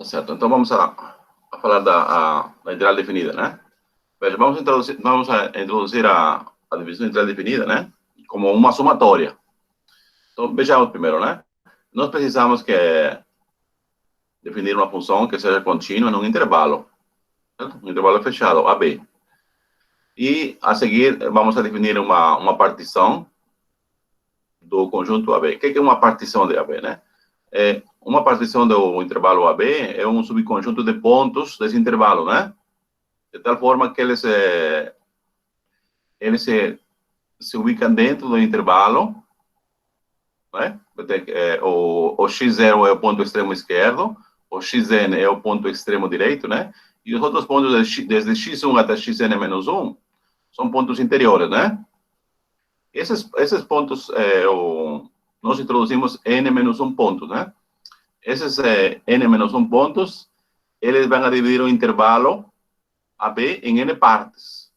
certo? Então vamos a falar da integral definida, né? Veja, vamos a introduzir a divisão integral definida, né? Como uma somatória. Então, vejamos primeiro, né? Nós precisamos definir uma função que seja contínua num intervalo, certo? Um intervalo fechado, AB. E, a seguir, vamos a definir uma partição do conjunto AB. O que é uma partição de AB, né? Uma partição do intervalo AB é um subconjunto de pontos desse intervalo, né? De tal forma que eles se ubicam dentro do intervalo, né? O x0 é o ponto extremo esquerdo, o xn é o ponto extremo direito, né? E os outros pontos, desde x1 até xn-1, são pontos interiores, né? Esses pontos, nós introduzimos n-1 pontos, né? Esses n-1 pontos, eles vão a dividir o intervalo AB em n partes.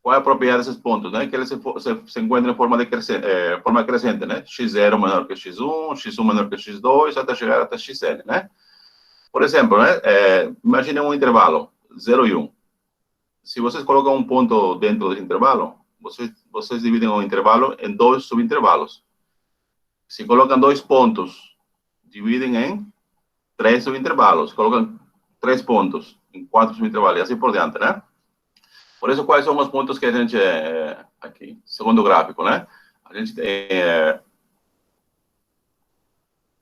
Qual é a propriedade desses pontos, né? Que eles se encontram em forma crescente, né? x0 menor que x1, x1 menor que x2, até chegar até xn, né? Por exemplo, né? Imagine um intervalo, 0 e 1. Se vocês colocam um ponto dentro desse intervalo, vocês dividem o intervalo em dois subintervalos. Se colocam 2 pontos, dividem em 3 subintervalos. Colocam 3 pontos em 4 subintervalos, e assim por diante, né? Por isso, quais são os pontos que a gente, aqui, segundo o gráfico, né? A gente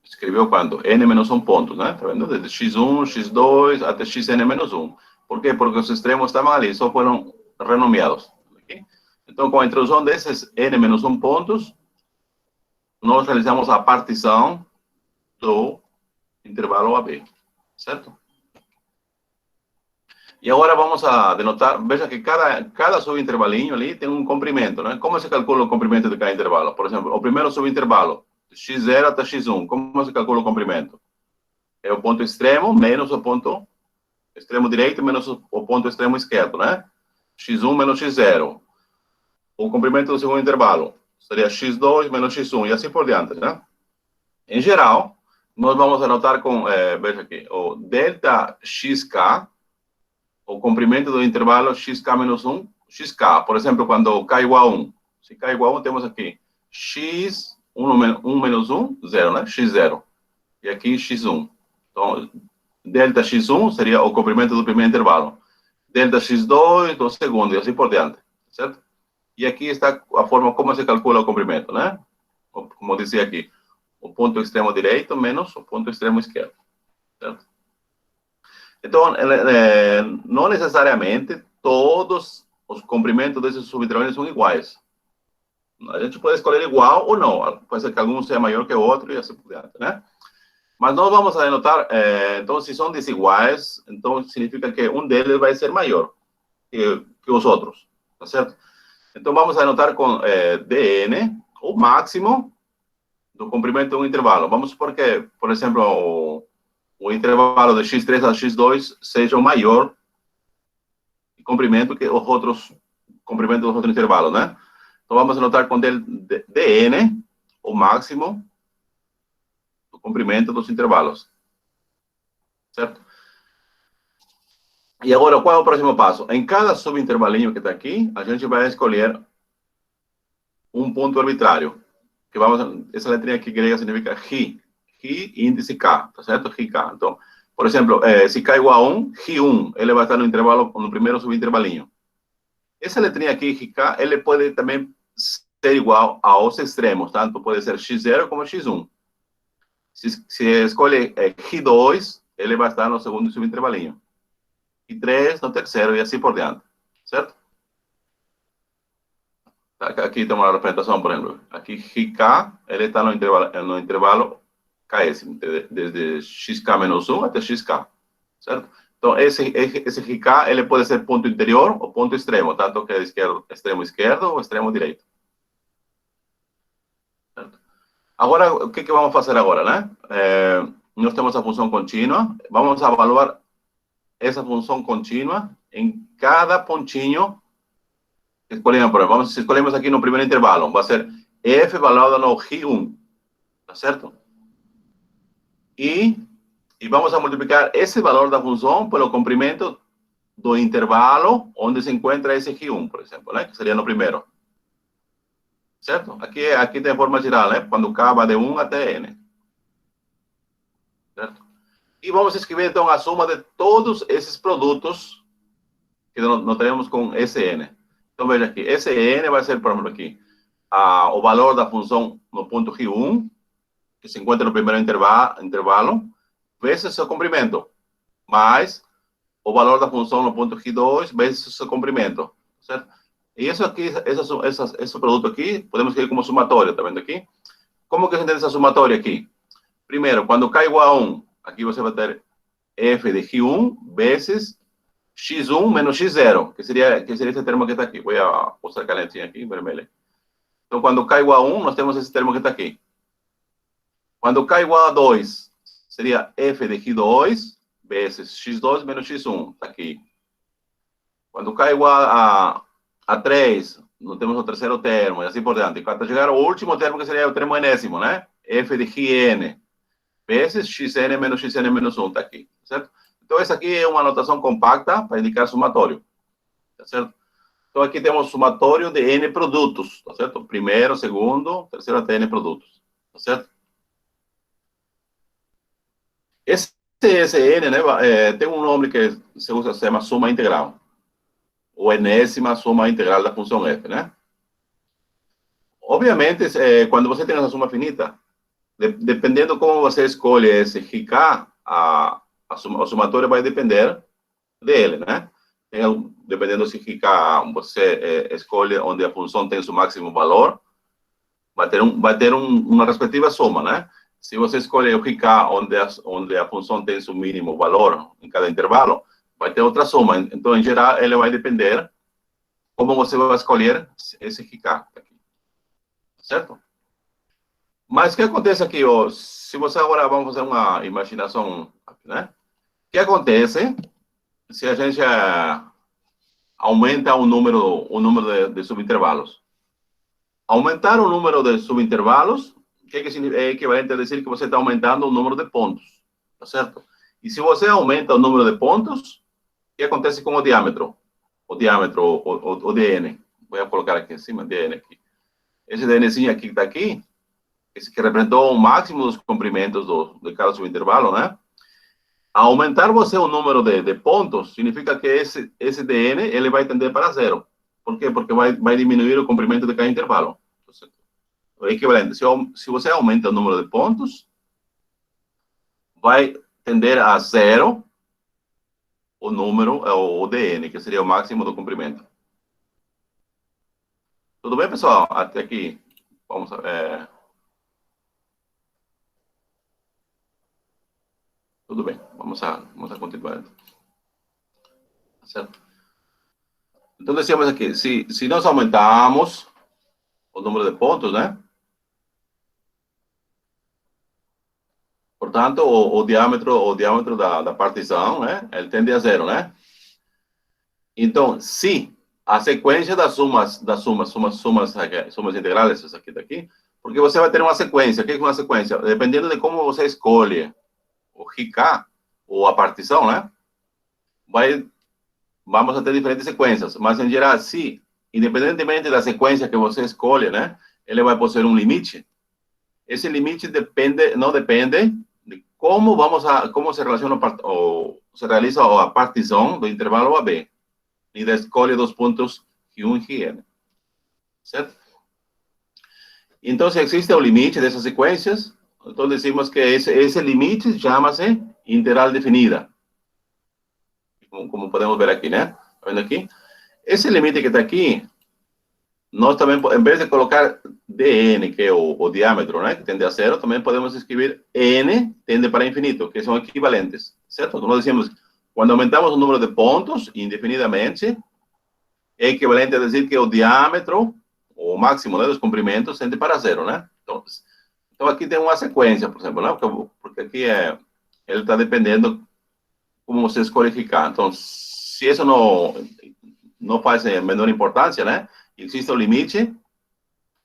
escreveu quanto? N-1 pontos, né? Tá vendo? Desde x1, x2 até xn-1. Por quê? Porque os extremos estavam ali, só foram renomeados. Okay? Então, com a introdução desses n-1 pontos, nós realizamos a partição do intervalo AB, certo? E agora vamos a denotar, veja que cada subintervalinho ali tem um comprimento, né? Como se calcula o comprimento de cada intervalo? Por exemplo, o primeiro subintervalo, x0 até x1, como se calcula o comprimento? É o ponto extremo menos o ponto extremo direito menos o ponto extremo esquerdo, né? x1 menos x0. O comprimento do segundo intervalo seria x2 menos x1, e assim por diante, né? Em geral, nós vamos anotar com, veja aqui, o delta xk, o comprimento do intervalo xk menos 1, xk. Por exemplo, quando k igual a 1. Se k igual a 1, temos aqui x, 1 menos 1, 0, né? x0. E aqui x1. Então, delta x1 seria o comprimento do primeiro intervalo. Delta x2 do segundo, e assim por diante. Certo? E aqui está a forma como se calcula o comprimento, né? Como dizia aqui, o ponto extremo direito menos o ponto extremo esquerdo. Certo? Então, não necessariamente todos os comprimentos desses subintervalos são iguais. A gente pode escolher igual ou não. Pode ser que algum seja maior que o outro e assim por diante, né? Mas nós vamos a denotar, então, se são desiguais, então significa que um deles vai ser maior que os outros, tá certo? Então, vamos a anotar com dn o máximo do comprimento de um intervalo. Vamos supor que, por exemplo, o intervalo de x3 a x2 seja o maior comprimento que os outros comprimentos dos outros intervalos, né? Então, vamos anotar com dn o máximo do comprimento dos intervalos. Certo? E agora, qual é o próximo passo? Em cada subintervalinho que está aqui, a gente vai escolher um ponto arbitrário. Que essa letrinha aqui grega significa ρ. Ρ índice K, tá certo? ρk. Então, por exemplo, se K igual a 1, ρ1, ele vai estar no intervalo, no primeiro subintervalinho. Essa letrinha aqui, ρk, ele pode também ser igual aos extremos, tanto pode ser x0 como x1. Se escolhe ρ2, ele vai estar no segundo subintervalinho. E 3 no terceiro, e assim por diante. Certo? Aqui tem uma representação, por exemplo. Aqui, ρk, ele está no intervalo KS, desde xk menos 1 até xk. Certo? Então, esse ρk, ele pode ser ponto interior ou ponto extremo, tanto que é extremo esquerdo ou extremo direito. Certo? Agora, o que vamos fazer agora, né? Nós temos a função contínua. Vamos avaliar essa função contínua em cada pontinho que escolhemos. Por exemplo, se escolhemos aqui no primeiro intervalo, vai ser f valorado no ρ1, tá certo? E e vamos a multiplicar esse valor da função pelo comprimento do intervalo onde se encontra esse Q1, por exemplo, né? Que seria no primeiro. Certo? Aqui tem forma geral, né? Quando K vai de 1 até N. Certo? E vamos escrever, então, a soma de todos esses produtos que nós teremos com SN. Então, veja aqui, SN vai ser, por exemplo, aqui, o valor da função no ponto Q1, que se encontra no primeiro intervalo, vezes seu comprimento, mais o valor da função no ponto Q2, vezes seu comprimento, certo? E isso aqui, esse produto aqui, podemos escrever como somatório, tá vendo aqui? Como que a gente tem essa somatória aqui? Primeiro, quando K igual a 1, aqui você vai ter F de Q1 vezes X1 menos X0, que seria esse termo que está aqui. Vou usar a canetinha aqui, vermelha. Então, quando K igual a 1, nós temos esse termo que está aqui. Quando K igual a 2, seria F de Q2 vezes X2 menos X1, está aqui. Quando K igual a 3, nós temos o terceiro termo, e assim por diante. Quando chegar ao último termo, que seria o termo enésimo, né? F de Qn vezes Xn menos Xn menos 1, está aqui, certo? Então, essa aqui é uma notação compacta para indicar somatório, tá certo? Então, aqui temos somatório de N produtos, tá certo? Primeiro, segundo, terceiro até N produtos, tá certo? Esse N, né, tem um nome que se usa, se chama soma integral, ou enésima soma integral da função f, né? Obviamente, quando você tem essa soma finita, dependendo como você escolhe esse RK, o somatório vai depender dele, né? Dependendo se RK você escolhe onde a função tem seu máximo valor, vai ter uma respectiva soma, né? Se você escolhe o RK onde a função tem seu mínimo valor em cada intervalo, vai ter outra soma. Então, em geral, ele vai depender como você vai escolher esse RK aqui. Certo? Mas o que acontece aqui, ó, se você agora, vamos fazer uma imaginação, né? O que acontece se a gente aumenta o número de subintervalos? Aumentar o número de subintervalos, que é equivalente a dizer que você está aumentando o número de pontos, tá certo? E se você aumenta o número de pontos, o que acontece com o diâmetro? O dn. Vou colocar aqui em cima, dn aqui. Esse dnzinho aqui que está aqui, esse que representou o máximo dos comprimentos de cada subintervalo, né? Aumentar você o número de pontos significa que esse dn ele vai tender para zero. Por quê? Porque vai diminuir o comprimento de cada intervalo. O equivalente, se você aumenta o número de pontos, vai tender a zero o dn, que seria o máximo do comprimento. Tudo bem, pessoal? Até aqui. Vamos tudo bem, vamos a continuar. Certo? Então, decíamos aqui, se nós aumentamos o número de pontos, né? Portanto, o diâmetro da partição, né? Ele tende a zero, né? Então, se a sequência das sumas integrais, essa aqui daqui, porque você vai ter uma sequência. O que é uma sequência? Dependendo de como você escolhe o RK, ou a partição, né? Vamos a ter diferentes sequências, mas em geral, se, independentemente da sequência que você escolhe, né? Ele vai possuir um limite. Esse limite não depende de como se relaciona ou se realiza a partição do intervalo AB, e da escolha dos pontos Q1 e Qn. Certo? Então, se existe o limite dessas sequências, então decimos que esse limite chama-se integral definida. Como podemos ver aqui, né? Tá vendo aqui? Esse limite que está aqui, nós também, em vez de colocar dn, que é o diâmetro, né? Que tende a zero, também podemos escrever n tende para infinito, que são equivalentes. Certo? Então, nós decimos, quando aumentamos o número de pontos indefinidamente, é equivalente a dizer que o diâmetro, o máximo, né, dos comprimentos, tende para zero, né? Então aqui tem uma sequência, por exemplo, né? Porque aqui ele está dependendo como você escolhe ficar. Então, se isso não faz a menor importância, né? Existe o limite,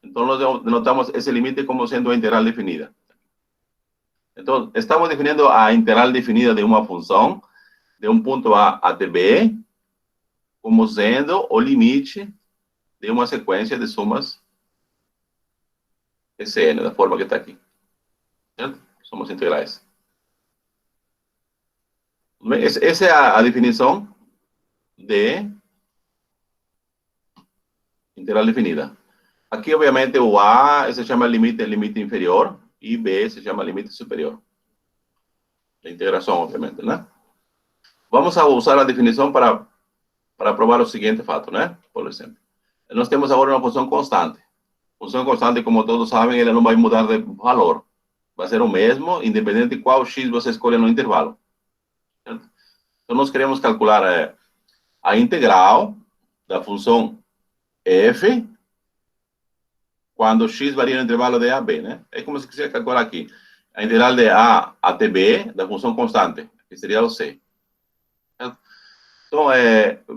então nós denotamos esse limite como sendo a integral definida. Então, estamos definindo a integral definida de uma função de um ponto A até B como sendo o limite de uma sequência de somas Sn, da forma que está aqui. Certo? Somas integrais. Essa é a definição de integral definida. Aqui, obviamente, o A se chama limite inferior, e B se chama limite superior. De integração, obviamente, né? Vamos a usar a definição para provar o seguinte fato, né? Por exemplo, nós temos agora uma função constante. Função constante, como todos sabem, ela não vai mudar de valor. Vai ser o mesmo, independente de qual x você escolhe no intervalo. Certo? Então, nós queremos calcular a integral da função f quando x varia no intervalo de a a b, né? É como se quiser calcular aqui. A integral de a até b da função constante, que seria o c. Certo? Então,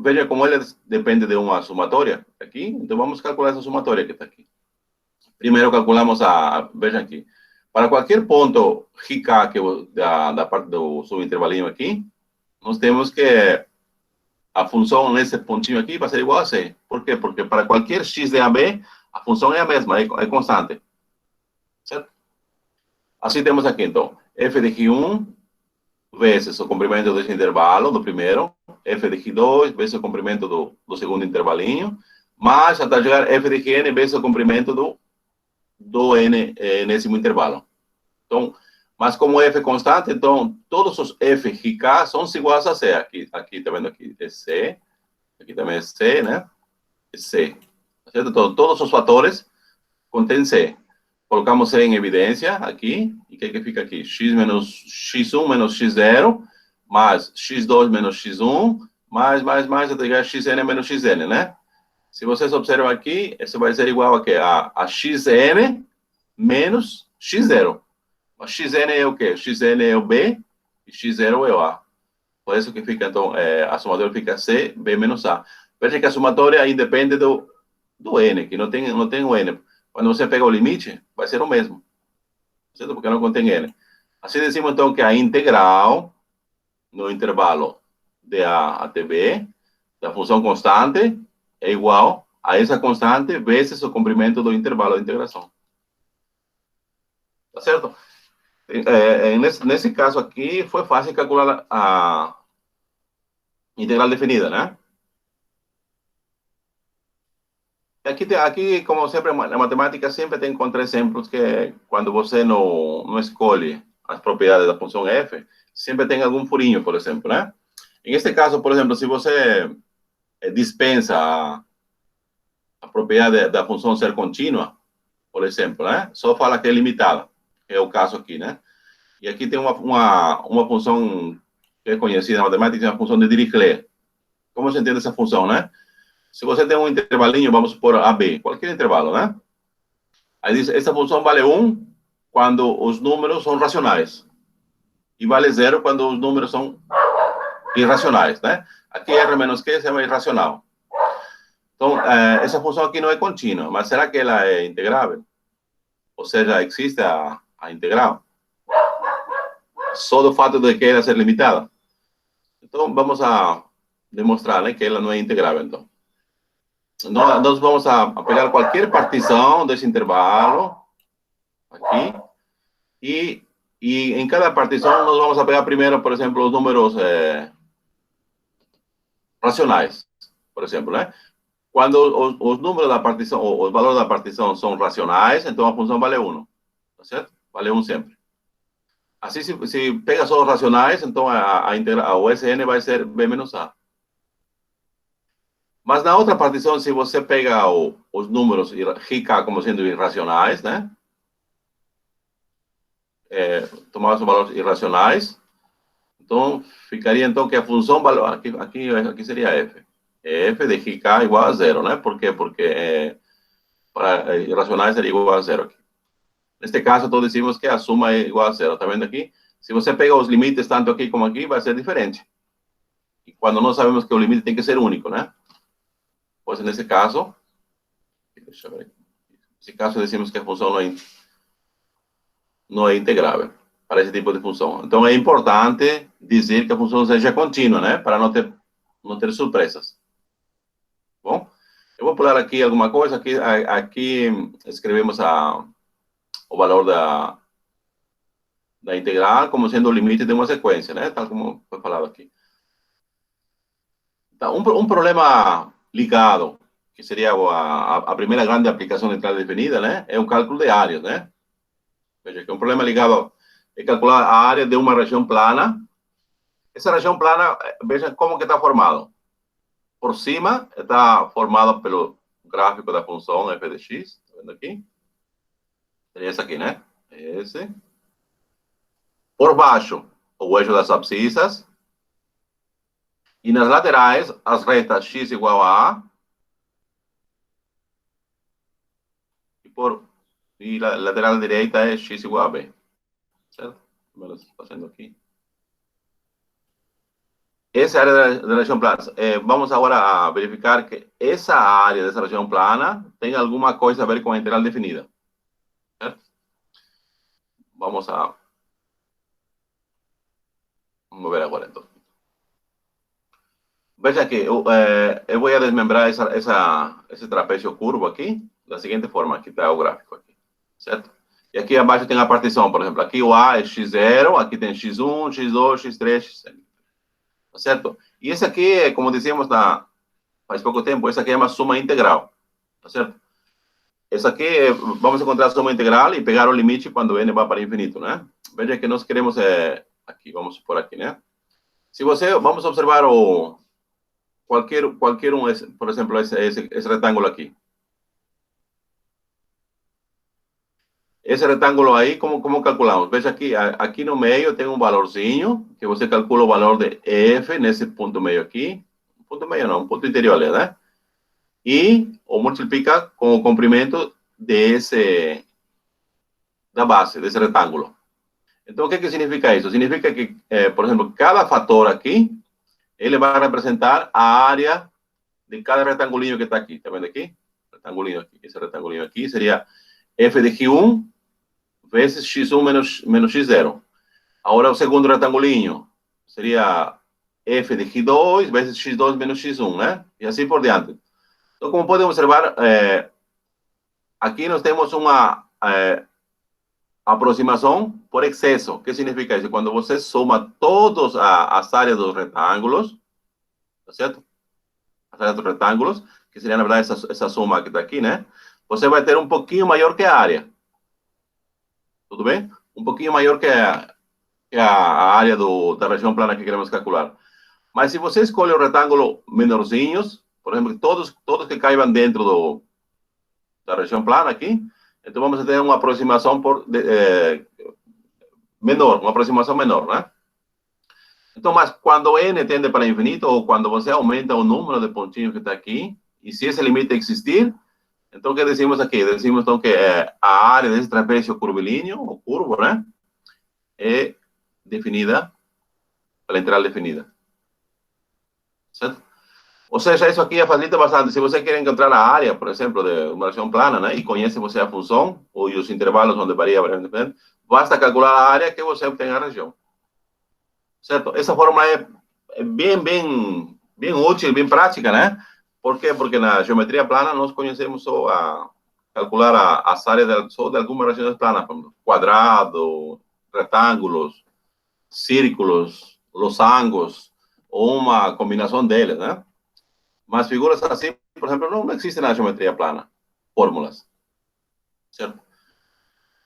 veja como ele depende de uma somatória aqui. Então, vamos calcular essa somatória que está aqui. Primeiro calculamos veja aqui. Para qualquer ponto RK da parte do subintervalinho aqui, nós temos que a função nesse pontinho aqui vai ser igual a C. Por quê? Porque para qualquer x de AB, a função é a mesma, é constante. Certo? Assim temos aqui, então, f de x1 vezes o comprimento desse intervalo, do primeiro, f de x2 vezes o comprimento do segundo intervalinho, mais até chegar f de xn vezes o comprimento do n enésimo intervalo. Então, mas como f é constante, então todos os f e k são iguais a c. Aqui tá vendo aqui é c, aqui também é c, né? É c. Certo? Então, todos os fatores contêm c. Colocamos c em evidência aqui, e o que fica aqui? X menos x1 menos x0, mais x2 menos x1, mais, até chegar xn menos xn, né? Se vocês observam aqui, isso vai ser igual a quê? A xn menos x0. Mas xn é o quê? Xn é o b e x0 é o a. Por isso que fica, então, a somatória fica c, b menos a. Veja que a somatória independe do n, que não tem o n. Quando você pega o limite, vai ser o mesmo. Certo? Porque não contém n. Assim decimos, então, que a integral no intervalo de a até b da função constante é igual a essa constante vezes o comprimento do intervalo de integração. Tá certo? Nesse caso aqui, foi fácil calcular a integral definida, né? Aqui, como sempre, na matemática sempre tem contra-exemplos que, quando você não escolhe as propriedades da função f, sempre tem algum furinho, por exemplo, né? Em este caso, por exemplo, se você dispensa a propriedade da função ser contínua, por exemplo, né? Só fala que é limitada, que é o caso aqui, né? E aqui tem uma função que é conhecida na matemática, é a função de Dirichlet. Como se entende essa função, né? Se você tem um intervalinho, vamos supor AB, qualquer intervalo, né? Aí diz, essa função vale 1 quando os números são racionais. E vale 0 quando os números são irracionais, né? Aqui R menos Q se chama irracional. Então, essa função aqui não é contínua, mas será que ela é integrável? Ou seja, existe a integral? Só do fato de que ela ser limitada? Então, vamos a demonstrar, né, que ela não é integrável, então. Nós vamos a pegar qualquer partição desse intervalo, aqui, e em cada partição nós vamos a pegar primeiro, por exemplo, os números racionais, por exemplo, né? Quando os números da partição, os valores da partição são racionais, então a função vale 1, tá certo? Vale 1 sempre. Assim, se pega só os racionais, então o Sn vai ser b menos a. Mas na outra partição, se você pega os números RK como sendo irracionais, né? Tomamos os valores irracionais, então ficaria então que a função valor aqui seria f. F de RK igual a 0, né? Por quê? Porque para irracionais seria igual a 0 aqui. Neste caso, então decimos que a suma é igual a 0. Tá vendo aqui? Se você pega os limites tanto aqui como aqui, vai ser diferente. E quando nós sabemos que o limite tem que ser único, né? Pois nesse caso, deixa eu ver aqui. Nesse caso, decimos que a função não é integrável. para esse tipo de função. Então, é importante dizer que a função seja contínua, né? Para não ter surpresas. Bom, eu vou pular aqui alguma coisa. Aqui escrevemos o valor da integral como sendo o limite de uma sequência, né? Tal como foi falado aqui. Então, um problema ligado, que seria a primeira grande aplicação de entrada definida, né? É o cálculo de áreas, né? Veja que um problema ligado é calcular a área de uma região plana. Essa região plana, veja como que está formado. Por cima, está formado pelo gráfico da função f de x, está vendo aqui? Seria esse aqui, né? Esse. Por baixo, o eixo das abscissas. E nas laterais, as retas x igual a A. E a lateral direita é x igual a B. Certo? Fazendo aqui. Essa área da região plana. Vamos agora a verificar que essa área dessa região plana tem alguma coisa a ver com a integral definida. Certo? Vamos ver agora, então. Veja que eu vou desmembrar esse trapézio curvo aqui da seguinte forma. Aqui está o gráfico. Aqui, certo? E aqui abaixo tem a partição, por exemplo. Aqui o A é x0, aqui tem x1, x2, x3, x4. Certo? E esse aqui, como dizíamos faz pouco tempo, essa aqui é uma soma integral. Tá certo? Essa aqui, vamos encontrar a soma integral e pegar o limite quando n vai para infinito, né? Veja que nós queremos, aqui, vamos por aqui, né? Se você, vamos observar qualquer um, por exemplo, esse retângulo aqui. Esse retângulo aí, como calculamos? Veja aqui no meio tem um valorzinho, que você calcula o valor de f nesse ponto meio aqui. Ponto meio não, ponto interior ali, né? E o multiplica com o comprimento da base, desse retângulo. Então, o que significa isso? Significa que, por exemplo, cada fator aqui, ele vai representar a área de cada retangulinho que está aqui. Está vendo aqui? Retangulinho aqui. Esse retangulinho aqui seria f de x1 vezes x1 menos x0. Agora, o segundo retangulinho seria f de x2 vezes x2 menos x1, né? E assim por diante. Então, como podem observar, aqui nós temos uma aproximação por excesso. O que significa isso? Quando você soma todas as áreas dos retângulos, tá certo? As áreas dos retângulos, que seria, na verdade, essa soma que está aqui, né? Você vai ter um pouquinho maior que a área. Tudo bem? Um pouquinho maior que a área da região plana que queremos calcular. Mas se você escolhe o retângulo menorzinhos, por exemplo, todos que caibam dentro da região plana aqui, então vamos ter uma aproximação menor, uma aproximação menor, né? Então, mas quando n tende para infinito, ou quando você aumenta o número de pontinhos que está aqui, e se esse limite existir, então o que decimos aqui? Decimos então que a área desse trapézio curvilíneo, ou curvo, né? É definida pela integral definida. Certo? Ou seja, isso aqui facilita bastante. Se você quer encontrar a área, por exemplo, de uma região plana, né, e conhece você a função, ou os intervalos onde varia, basta calcular a área que você obtém a região. Certo? Essa fórmula é bem útil, bem prática, né? Por quê? Porque na geometria plana nós conhecemos só calcular as áreas só de algumas regiões planas, como quadrado, retângulos, círculos, losangos, ou uma combinação deles, né? Mas figuras assim, por exemplo, não existem na geometria plana, fórmulas. Certo?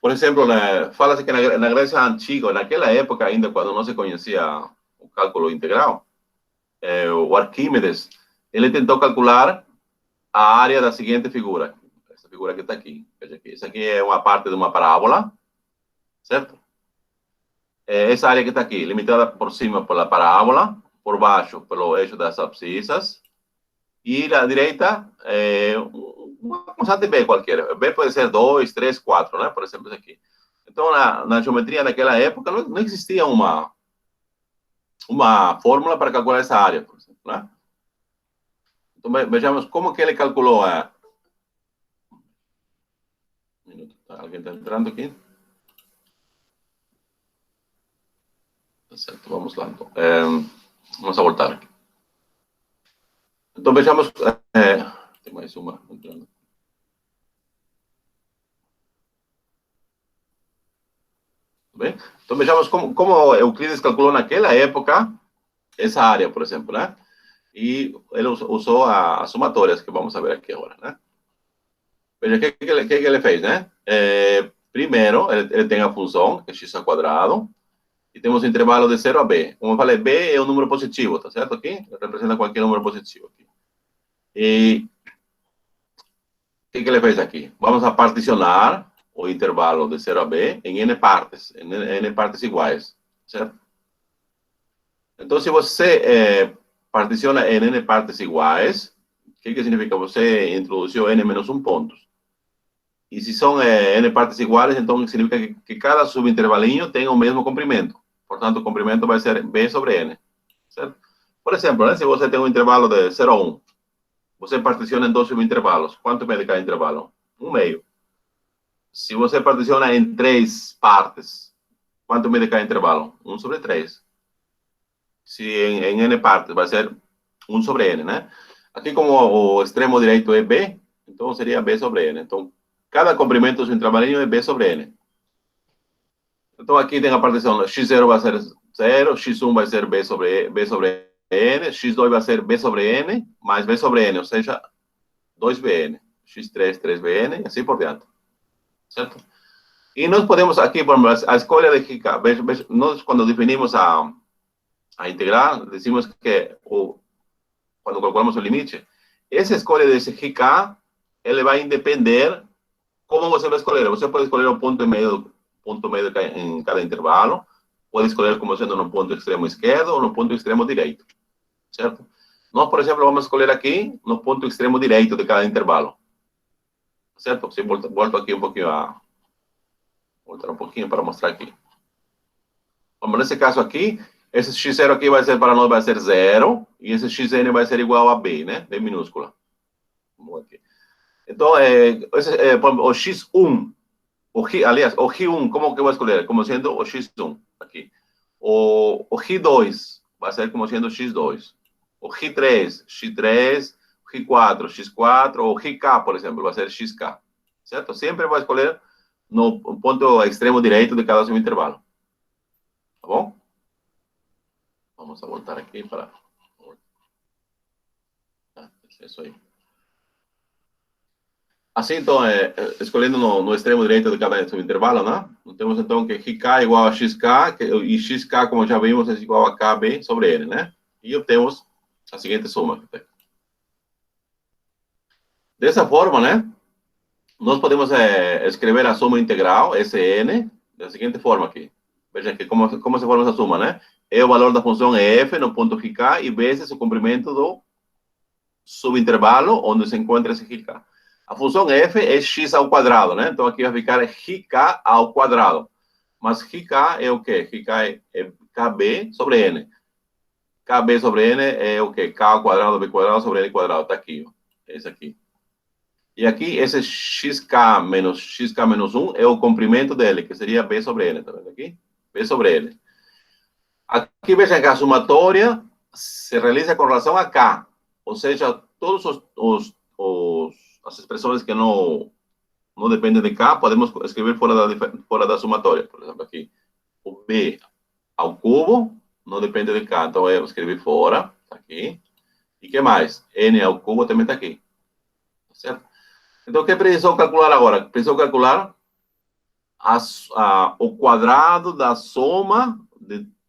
Por exemplo, fala-se que na Grécia Antiga, naquela época ainda, quando não se conhecia o cálculo integral, o Arquímedes, ele tentou calcular a área da seguinte figura. Essa figura que está aqui. Veja aqui. Essa aqui é uma parte de uma parábola, certo? Essa área que está aqui, limitada por cima pela parábola, por baixo pelo eixo das abscissas, e a direita uma constante B qualquer. B pode ser 2, 3, 4, né? Por exemplo, isso aqui. Então, na geometria naquela época, não existia uma fórmula para calcular essa área, por exemplo, né? Então, vejamos como que ele calculou alguém está entrando aqui? Certo, vamos lá. Então, vamos a voltar aqui. Então, vejamos. Tem mais uma entrando. Bem? Então, vejamos como Euclides calculou naquela época essa área, por exemplo, né? E ele usou as somatórias que vamos ver aqui agora, né? Veja, o que ele fez, né? Primeiro, ele tem a função, que é x ao quadrado, e temos o intervalo de 0 a b. Como eu falei, b é um número positivo, tá certo aqui? Representa qualquer número positivo aqui. E o que ele fez aqui? Vamos a particionar o intervalo de 0 a b em n partes, em n partes iguais, certo? Então, se você particiona em n partes iguais, o que significa? Você introduziu n menos 1 pontos. E se são n partes iguais, então significa que cada subintervalinho tem o mesmo comprimento. Portanto, o comprimento vai ser b sobre n, certo? Por exemplo, né, se você tem um intervalo de 0 a 1, você particiona em dois subintervalos. Quanto mede cada intervalo? 1/2. Se você particiona em 3 partes, quanto mede cada intervalo? 1 sobre 3. Se em n partes, vai ser 1 sobre n, né? Aqui, como o extremo direito é b, então seria b sobre n. Então, cada comprimento do seu intervalinho é b sobre n. Então, aqui tem a partição, x0 vai ser 0, x1 vai ser b sobre n, x2 vai ser b sobre n, mais b sobre n, ou seja, 2bn, x3, 3bn, e assim por diante. Certo? E nós podemos aqui, por exemplo, a escolha de Rica, nós quando definimos a integral, decimos que, quando calculamos o limite, essa escolha desse Rica, ele vai depender como você vai escolher. Você pode escolher um ponto meio em cada intervalo, pode escolher como sendo no ponto extremo esquerdo ou no ponto extremo direito, certo? Nós, por exemplo, vamos escolher aqui no ponto extremo direito de cada intervalo, certo? Você volta aqui um pouquinho voltar um pouquinho para mostrar aqui. Vamos, nesse caso aqui, esse x0 aqui vai ser, para nós, vai ser 0, e esse xn vai ser igual a b, né? B minúscula. Vamos aqui. Então, o x1, aliás, o Ri1, como que eu vou escolher? Como sendo o x1, aqui. O Ri2 vai ser como sendo o x2. O Ri3, x3, o Ri4, x4, o Rk, por exemplo, vai ser xk. Certo? Sempre vai escolher no ponto extremo direito de cada subintervalo. Tá bom? Vamos a voltar aqui para... É isso aí. Assim, então, escolhendo no extremo direito de cada subintervalo, né? Temos, então, que Rk é igual a xk, e xk, como já vimos, é igual a kb sobre n, né? E obtemos a seguinte soma. Dessa forma, né? Nós podemos escrever a soma integral, Sn, da seguinte forma aqui. Veja aqui como se forma essa soma, né? O valor da função é f no ponto Rk e vezes o comprimento do subintervalo onde se encontra esse Rk. A função f é x ao quadrado, né? Então, aqui vai ficar Rk ao quadrado. Mas Rk é o quê? Rk é kb sobre n. Kb sobre n é o quê? K ao quadrado, b quadrado sobre n quadrado. Está aqui, ó. Esse aqui. E aqui, esse xk menos 1 é o comprimento dele, que seria b sobre n. Tá vendo aqui? B sobre n. Aqui, veja que a somatória se realiza com relação a k. Ou seja, todas as expressões que não dependem de k, podemos escrever fora da somatória. Por exemplo, aqui, o b ao cubo não depende de k. Então, eu escrevi fora, tá aqui. E o que mais? N ao cubo também está aqui. Certo? Então, o que precisou calcular agora? Precisou calcular o quadrado da soma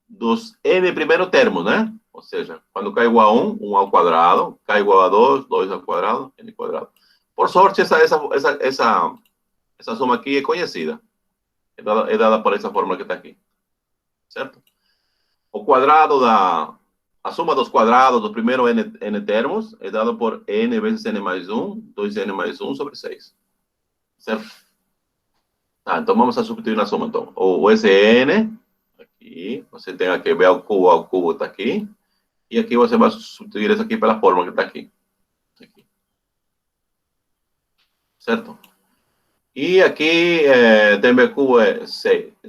dos n primeiros termos, né? Ou seja, quando k igual a 1, 1 ao quadrado, k igual a 2, 2 ao quadrado, n quadrado. Por sorte, essa soma aqui é conhecida. É dada por essa fórmula que está aqui. Certo? O quadrado a soma dos quadrados dos primeiros n termos é dado por n vezes n mais 1, 2n mais 1 sobre 6. Certo? Tá, então vamos a substituir na soma, então. O Sn, aqui, você tem aqui b ao cubo está aqui. E aqui você vai substituir isso aqui pela fórmula que está aqui. Certo? E aqui tem BQ é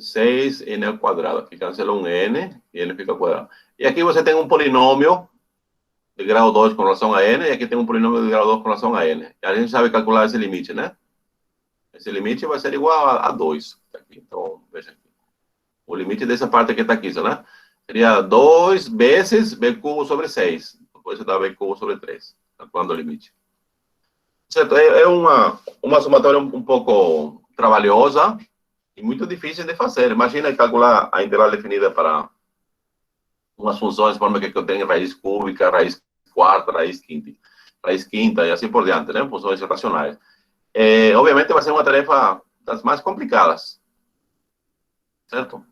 6 n ao quadrado. Aqui cancela um n e n fica ao quadrado. E aqui você tem um polinômio de grau 2 com relação a n, e aqui tem um polinômio de grau 2 com relação a n. E a gente sabe calcular esse limite, né? Esse limite vai ser igual a 2. Então, veja aqui. O limite dessa parte aqui está aqui, né? Seria 2 vezes b cubo sobre 6. Depois você dá b cubo sobre 3, calculando o limite. Certo? É uma somatória um pouco trabalhosa e muito difícil de fazer. Imagina calcular a integral definida para umas funções, de forma que eu tenho raiz cúbica, raiz quarta, raiz quinta e assim por diante, né? Funções racionais. Obviamente vai ser uma tarefa das mais complicadas, certo?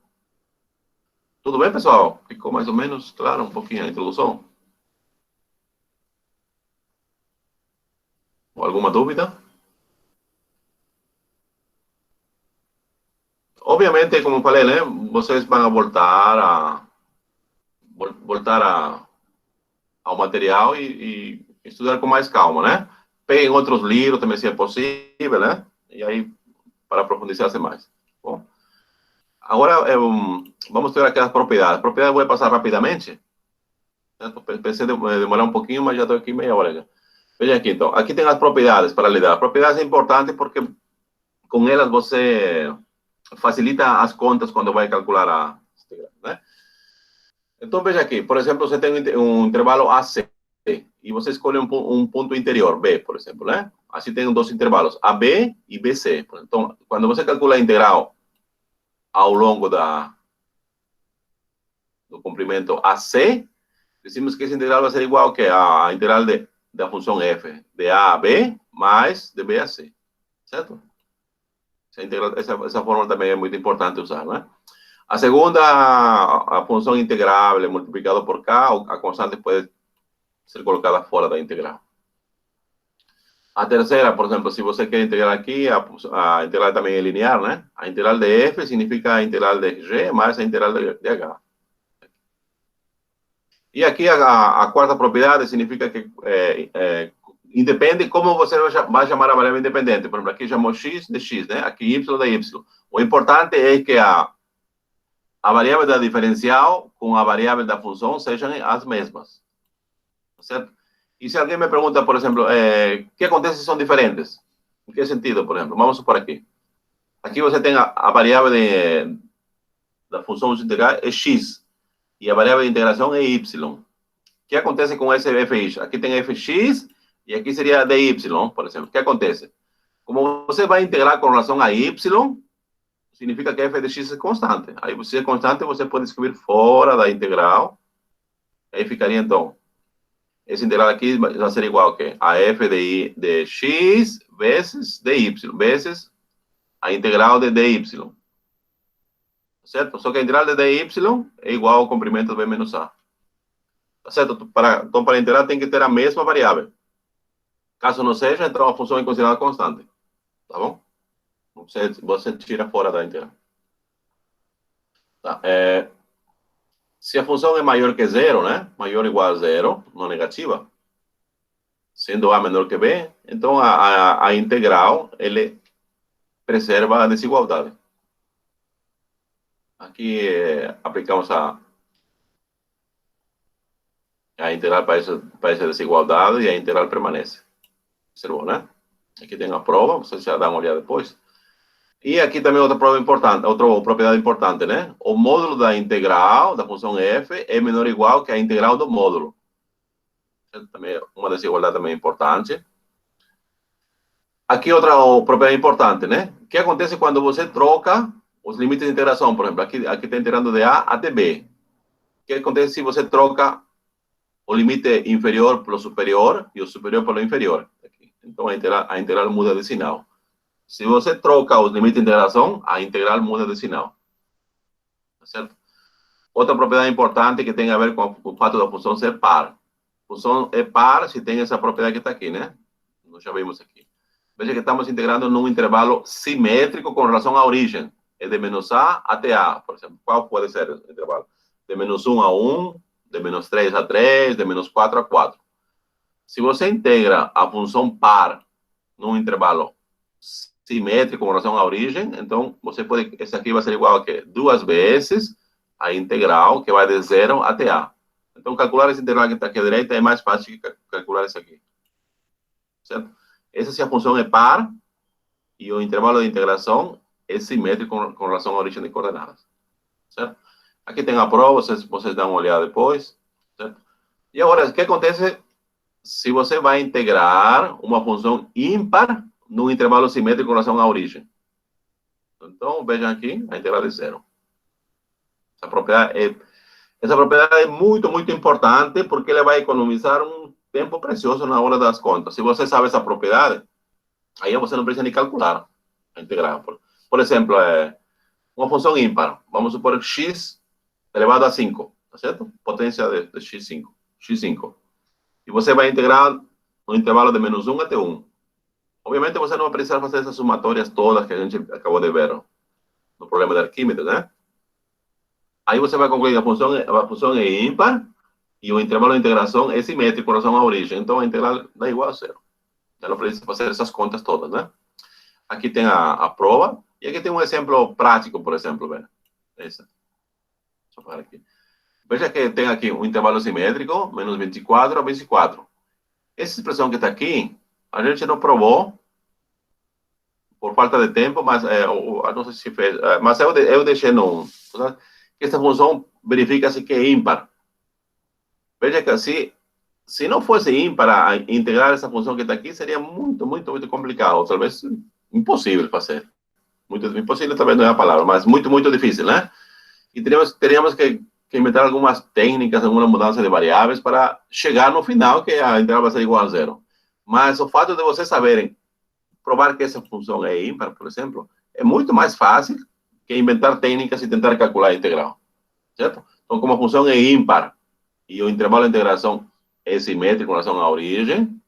Tudo bem, pessoal? Ficou mais ou menos claro um pouquinho a introdução? Alguma dúvida? Obviamente, como falei, né? Vocês vão voltar ao material e estudar com mais calma, né? Peguem outros livros também, se é possível, né? E aí, para profundizar-se mais. Bom, agora vamos ter aqui as propriedades. As propriedades eu vou passar rapidamente. Pensei demorar um pouquinho, mas já estou aqui meia hora já. Veja aqui, então. Aqui tem as propriedades para lidar. As propriedades é importante porque com elas você facilita as contas quando vai calcular a integral, né? Então, veja aqui. Por exemplo, você tem um intervalo AC e você escolhe um ponto interior, B, por exemplo, né? Assim tem dois intervalos, AB e BC. Então, quando você calcula a integral ao longo do comprimento AC, decimos que essa integral vai ser igual que a integral da função f, de A a B, mais de B a C. Certo? Essa fórmula também é muito importante usar, né? A segunda, a função integrável multiplicada por K, a constante pode ser colocada fora da integral. A terceira, por exemplo, se você quer integrar aqui, a integral também é linear, né? A integral de f significa a integral de g mais a integral de h. E aqui a quarta propriedade significa que independe como você vai chamar a variável independente. Por exemplo, aqui chamou x de x, né? Aqui y de y. O importante é que a variável da diferencial com a variável da função sejam as mesmas. Certo? E se alguém me pergunta, por exemplo, o que acontece se são diferentes? Em que sentido, por exemplo? Vamos supor aqui. Aqui você tem a variável da função integral é x e a variável de integração é y. O que acontece com esse fx? Aqui tem fx e aqui seria dy, por exemplo. O que acontece? Como você vai integrar com relação a y, significa que f de x é constante. Aí, se é constante, você pode escrever fora da integral. Aí ficaria, então, esse integral aqui vai ser igual a quê? A f de x vezes dy, vezes a integral de dy. Certo? Só que a integral de dy é igual ao comprimento de b menos a. Tá certo? Então, para integrar, tem que ter a mesma variável. Caso não seja, então a função é considerada constante. Tá bom? Você tira fora da integral. Tá. Se a função é maior que zero, né? Maior ou igual a zero, não negativa, sendo a menor que b, então a integral ele preserva a desigualdade. Aqui aplicamos a integral para essa desigualdade e a integral permanece. Observou, né? Aqui tem a prova, você já dá uma olhada depois. E aqui também outra prova importante, outra propriedade importante, né? O módulo da integral da função f é menor ou igual que a integral do módulo. Também uma desigualdade também importante. Aqui outra propriedade importante, né? O que acontece quando você troca os limites de integração? Por exemplo, aqui está integrando de A até B. O que acontece se você troca o limite inferior pelo superior e o superior pelo inferior? Então, a integral muda de sinal. Se você troca os limites de integração, a integral muda de sinal. Tá certo? Outra propriedade importante que tem a ver com o fato da função ser par. A função é par se tem essa propriedade que está aqui, né? Nós já vimos aqui. Veja que estamos integrando num intervalo simétrico com relação à origem. É de menos A até A, por exemplo. Qual pode ser o intervalo? De menos 1 a 1, de menos 3 a 3, de menos 4 a 4. Se você integra a função par num intervalo simétrico com relação à origem, então você pode, esse aqui vai ser igual a quê? 2 vezes a integral, que vai de 0 até a. Então, calcular esse integral que está aqui à direita é mais fácil que calcular esse aqui. Certo? Essa se a função é par e o intervalo de integração é simétrico com relação à origem de coordenadas. Certo? Aqui tem a prova, vocês dão uma olhada depois. Certo? E agora, o que acontece se você vai integrar uma função ímpar no intervalo simétrico com relação à origem? Então, vejam aqui, a integral é zero. Essa propriedade é muito, muito importante porque ela vai economizar um tempo precioso na hora das contas. Se você sabe essa propriedade, aí você não precisa nem calcular a integral. Por exemplo, uma função ímpar. Vamos supor x elevado a 5, tá certo? Potência de x5. E você vai integrar no intervalo de menos 1 até 1. Obviamente, você não vai precisar fazer essas somatórias todas que a gente acabou de ver no problema de Arquímedes, né? Aí você vai concluir que a função é ímpar e o intervalo de integração é simétrico com relação à origem. Então, a integral dá igual a zero. Já não precisa fazer essas contas todas, né? Aqui tem a prova. E aqui tem um exemplo prático, por exemplo. Veja. Deixa eu parar aqui. Veja que tem aqui um intervalo simétrico, menos 24 a 24. Essa expressão que está aqui, a gente não provou por falta de tempo, mas não sei se fez, mas eu deixei no... que esta função verifica-se que é ímpar. Veja que se não fosse ímpar, integrar essa função que está aqui seria muito, muito, muito complicado, ou talvez impossível fazer. Muito impossível talvez não é a palavra, mas muito, muito difícil, né? E teríamos que inventar algumas técnicas, alguma mudança de variáveis para chegar no final que a integral vai ser igual a zero. Mas o fato de vocês saberem provar que essa função é ímpar, por exemplo, é muito mais fácil que inventar técnicas e tentar calcular a integral. Certo? Então, como a função é ímpar e o intervalo de integração é simétrico com relação à origem,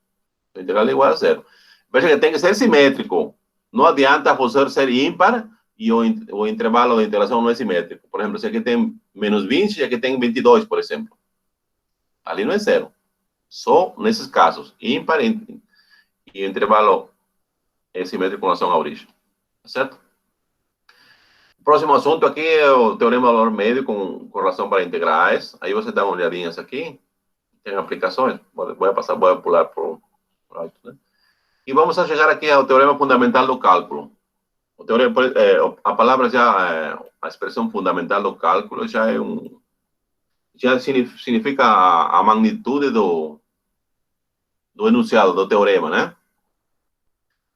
a integral é igual a zero. Veja que tem que ser simétrico. Não adianta a função ser ímpar e o intervalo de integração não é simétrico. Por exemplo, se aqui tem menos 20 e aqui tem 22, por exemplo. Ali não é zero. Só nesses casos. Ímpar e o intervalo é simétrico com relação à origem. Certo? O próximo assunto aqui é o teorema do valor médio com relação para integrais. Aí você dá uma olhadinha aqui. Tem aplicações. Vou pular por alto, né? E vamos a chegar aqui ao teorema fundamental do cálculo. O teorema, a palavra já, a expressão fundamental do cálculo já significa a magnitude do enunciado, do teorema, né?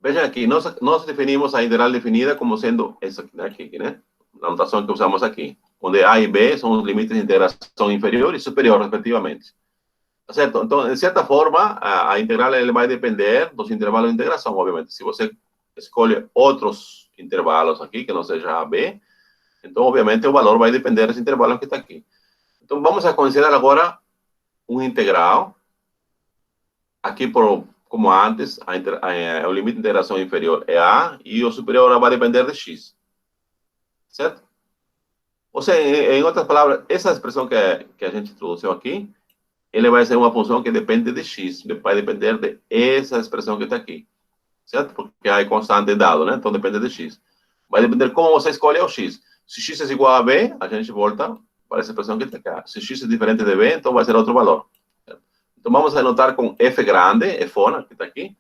Veja aqui, nós definimos a integral definida como sendo essa aqui, né? A notação que usamos aqui, onde A e B são os limites de integração inferior e superior, respectivamente. Certo? Então, de certa forma, a integral ele vai depender dos intervalos de integração, obviamente. Se você escolhe outros intervalos aqui, que não seja A, B, então, obviamente, o valor vai depender dos intervalos que está aqui. Então, vamos a considerar agora um integral. Aqui, como antes, o limite de integração inferior é A e o superior vai depender de X. Certo? Ou seja, em outras palavras, essa expressão que a gente introduziu aqui, ele vai ser uma função que depende de x, vai depender de essa expressão que está aqui, certo? Porque é constante dado, né? Então depende de x. Vai depender como você escolhe o x. Se x é igual a b, a gente volta para essa expressão que está aqui. Se x é diferente de b, então vai ser outro valor. Certo? Então vamos anotar com f grande, fona, que está aqui,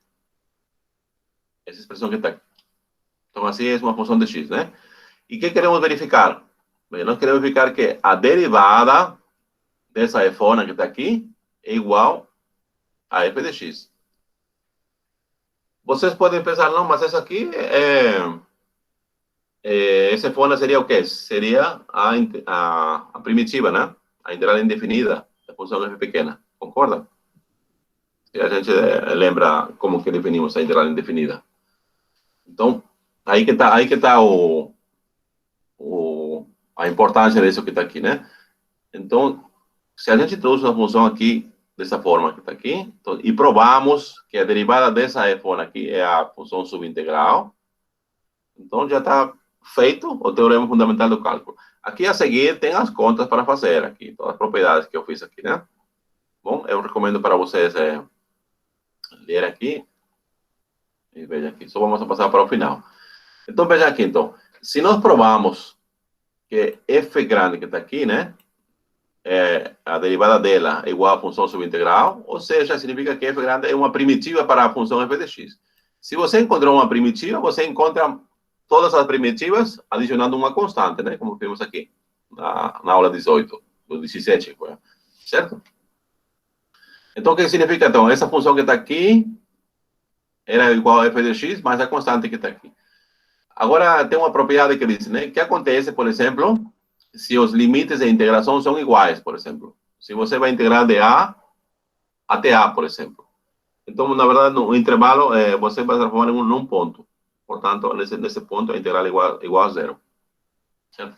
essa expressão que está aqui. Então assim é uma função de x, né? E o que queremos verificar? Bem, nós queremos verificar que a derivada dessa fona que está aqui é igual a f de x. Vocês podem pensar, não, mas essa aqui essa fona seria o quê? Seria a primitiva, né? A integral indefinida da função f pequena. Concorda? E a gente lembra como que definimos a integral indefinida. Então, aí que tá a importância disso que está aqui, né? Então, se a gente trouxe uma função aqui, dessa forma que está aqui, então, e provamos que a derivada dessa fona aqui é a função subintegral, então já está feito o teorema fundamental do cálculo. Aqui a seguir tem as contas para fazer aqui, todas as propriedades que eu fiz aqui, né? Bom, eu recomendo para vocês ler aqui, e vejam aqui, só vamos passar para o final. Então, veja aqui, então. Se nós provamos que f grande que está aqui, né? A derivada dela é igual à função subintegral, ou seja, significa que f grande é uma primitiva para a função f de x. Se você encontrou uma primitiva, você encontra todas as primitivas adicionando uma constante, né? Como vimos aqui na aula 18, do 17, certo? Então, o que significa, então? Essa função que está aqui era igual a f de x mais a constante que está aqui. Agora, tem uma propriedade que diz, né? O que acontece, por exemplo, se os limites de integração são iguais, por exemplo. Se você vai integrar de A até A, por exemplo. Então, na verdade, no intervalo, você vai transformar num ponto. Portanto, nesse ponto, a integral é igual a zero. Certo?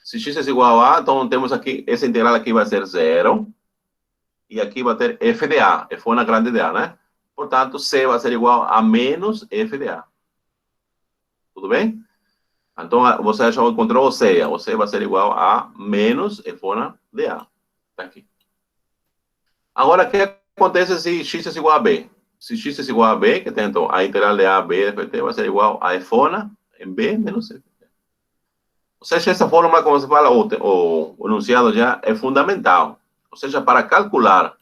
Se x é igual a A, então temos aqui, essa integral aqui vai ser zero. E aqui vai ter f de A, f na grande de A, né? Portanto, C vai ser igual a menos f de A. Tudo bem? Então, você já encontrou o C. O C vai ser igual a menos f de A. Está aqui. Agora, o que acontece se x é igual a b? Se x é igual a b, que tem, então, a integral de a a b de ft vai ser igual a f em b menos f. Ou seja, essa fórmula, como se fala, o enunciado já é fundamental. Ou seja, para calcular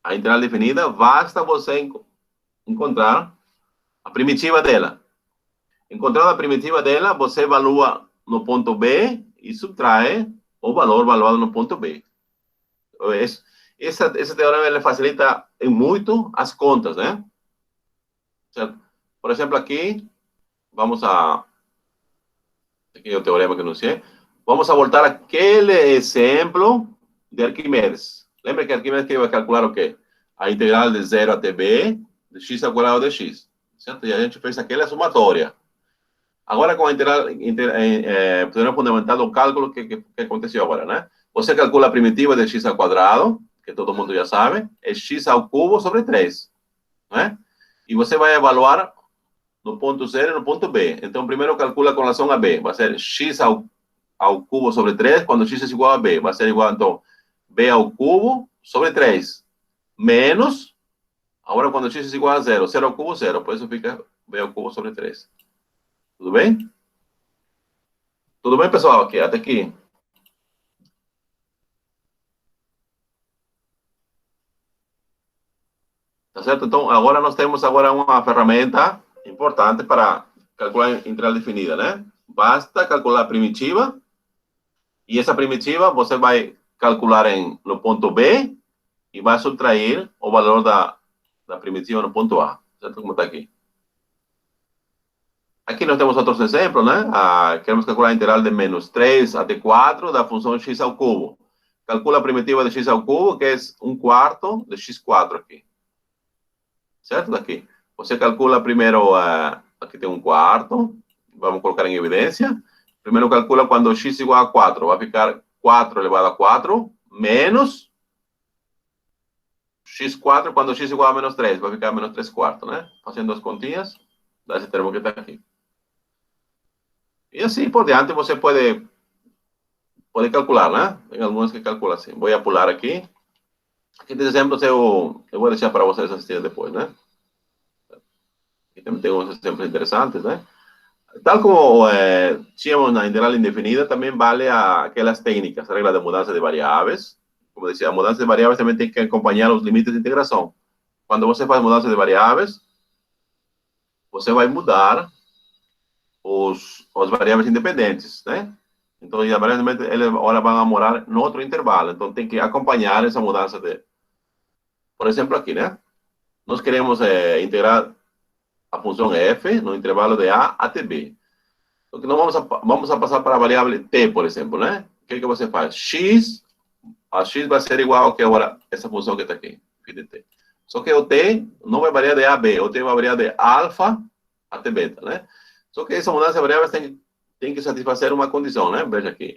a integral definida, basta você encontrar a primitiva dela. Encontrando a primitiva dela, você evalua no ponto B e subtrai o valor valuado no ponto B. Esse teorema ele facilita muito as contas, né? Certo? Por exemplo, aqui, aqui é o teorema que enunciei. Vamos a voltar àquele exemplo de Arquimedes. Lembra que Arquimedes que vai calcular o quê? A integral de 0 até b de x ao quadrado de x. Certo? E a gente fez aquela somatória. Agora, com a teorema fundamental do cálculo, que aconteceu agora, né? Você calcula a primitiva de x ao quadrado, que todo mundo já sabe, é x ao cubo sobre 3, né? E você vai evaluar no ponto 0 e no ponto B. Então, primeiro calcula com relação a B. Vai ser x ao cubo sobre 3, quando x é igual a B. Vai ser igual, então, B ao cubo sobre 3, menos, agora quando x é igual a 0, 0 ao cubo, 0. Por isso fica B ao cubo sobre 3. Tudo bem? Tudo bem, pessoal? Aqui, até aqui. Tá certo? Então, agora nós temos uma ferramenta importante para calcular a integral definida, né? Basta calcular a primitiva, e essa primitiva você vai calcular no ponto B e vai subtrair o valor da primitiva no ponto A. Certo? Como está aqui. Aqui nós temos outros exemplos, né? Queremos calcular a integral de menos 3 até 4 da função x ao cubo. Calcula a primitiva de x ao cubo, que é 1/4 de x4 aqui. Certo? Daqui. Você calcula primeiro, aqui tem 1/4, vamos colocar em evidência. Primeiro calcula quando x igual a 4, vai ficar 4 elevado a 4, menos x4 quando x igual a menos 3, vai ficar menos 3/4, né? Fazendo as continhas, dá esse termo que está aqui. E assim por diante você pode calcular, né? Tem algumas que calculam assim. Vou pular aqui. Aqueles exemplos eu vou deixar para vocês assistirem depois, né? Aqui também tem uns exemplos interessantes, né? Tal como tínhamos na integral indefinida, também vale aquelas técnicas, a regra de mudança de variáveis. Como decía, a mudança de variáveis também tem que acompanhar os limites de integração. Quando você faz mudança de variáveis, você vai mudar as variáveis independentes, né? Então, invariavelmente, eles agora vão morar no outro intervalo. Então, tem que acompanhar essa mudança de... Por exemplo, aqui, né? Nós queremos integrar a função f no intervalo de a até b. Então, nós vamos a passar para a variável t, por exemplo, né? O que você faz? A x vai ser igual a que agora essa função que está aqui, φ de t. Só que o t não vai variar de a a b, o t vai variar de alfa até beta, né? Só que essa mudança de variáveis tem que satisfazer uma condição, né? Veja aqui,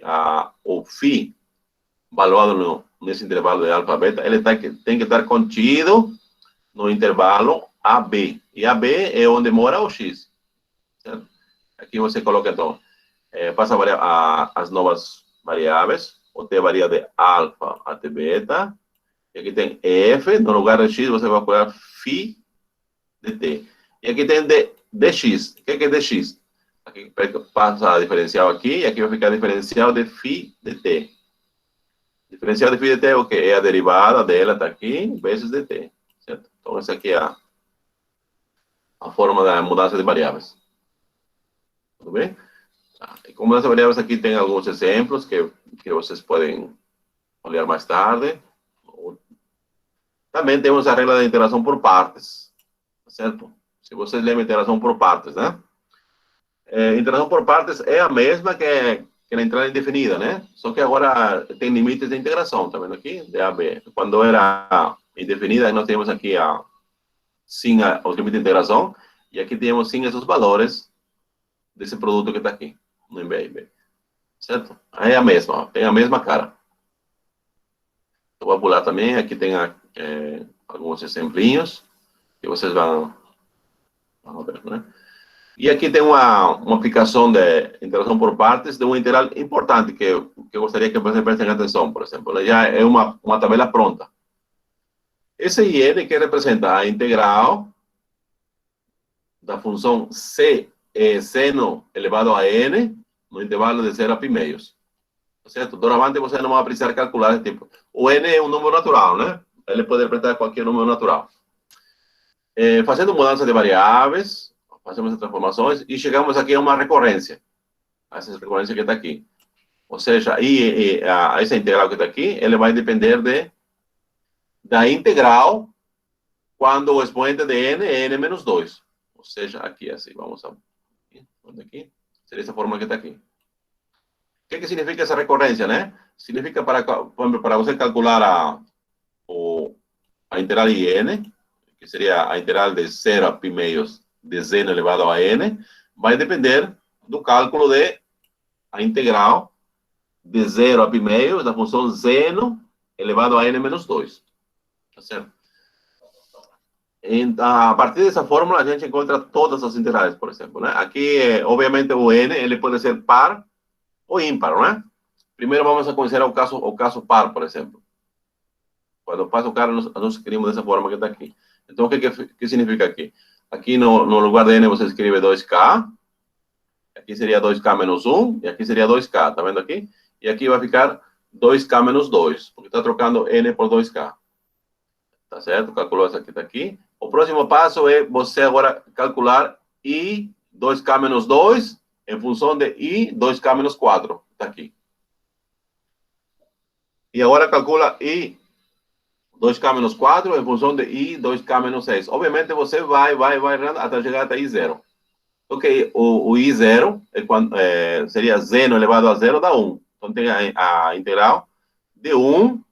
o φ valuado nesse intervalo de alfa a beta, ele tem que estar contido no intervalo AB. E AB é onde mora o x. Certo? Aqui você coloca, então, passa as novas variáveis. O t varia de alfa até beta. E aqui tem f, no lugar de x você vai colocar φ de t. E aqui tem de dx. O que é dx? Aqui passa a diferencial aqui, e aqui vai ficar a diferencial de φ de t. Diferencial de φ de t é o quê? É a derivada dela, está aqui, vezes dt. Certo? Então, essa aqui é a forma da mudança de variáveis. Tudo bem? E como mudança de variáveis, aqui tem alguns exemplos que vocês podem olhar mais tarde. Também temos a regra da interação por partes. Certo? Se vocês lembram interação por partes, né? Interação por partes é a mesma que na entrada indefinida, né? Só que agora tem limites de integração, tá vendo aqui? De A a B. Quando era indefinida, nós temos aqui sim os limites de integração, e aqui temos sim esses valores desse produto que está aqui, no M e B. Certo? É a mesma, tem a mesma cara. Eu vou pular também, aqui tem alguns exemplinhos que vocês vão ver, né? E aqui tem uma aplicação de interação por partes de um integral importante que eu gostaria que vocês prestem atenção, por exemplo. Já é uma tabela pronta. Esse IN que representa a integral da função seno elevado a n no intervalo de 0 a π meios. Certo? Doravante você não vai precisar calcular esse tipo. O n é um número natural, né? Ele pode representar qualquer número natural. Fazendo mudança de variáveis, fazemos as transformações e chegamos aqui a uma recorrência. Essa recorrência que está aqui. Ou seja, essa integral que está aqui, ele vai depender da integral quando o expoente de n é n menos 2. Ou seja, aqui assim, vamos aqui, seria essa forma que está aqui. O que significa essa recorrência, né? Significa para você calcular a integral IN, que seria a integral de 0 a π meios de seno elevado a n, vai depender do cálculo a integral de 0 a π meios da função seno elevado a n menos 2. Tá certo? Então, a partir dessa fórmula, a gente encontra todas as integrais, por exemplo, né? Aqui, obviamente, o n ele pode ser par ou ímpar, né? Primeiro, vamos a considerar o caso par, por exemplo. Quando passa o cara, nós escrevemos dessa forma que está aqui. Então, o que significa aqui? Aqui, no lugar de n, você escreve 2k. Aqui seria 2k menos 1. E aqui seria 2k, tá vendo aqui? E aqui vai ficar 2k menos 2, porque está trocando n por 2k. Tá certo? Calculou essa aqui, tá aqui. O próximo passo é você agora calcular I 2k menos 2 em função de I 2k menos 4. Tá aqui. E agora calcula I 2k menos 4 em função de I 2k menos 6. Obviamente você vai até chegar até I0. Ok, o I0 seria seno elevado a 0 dá 1. Então tem a integral de 1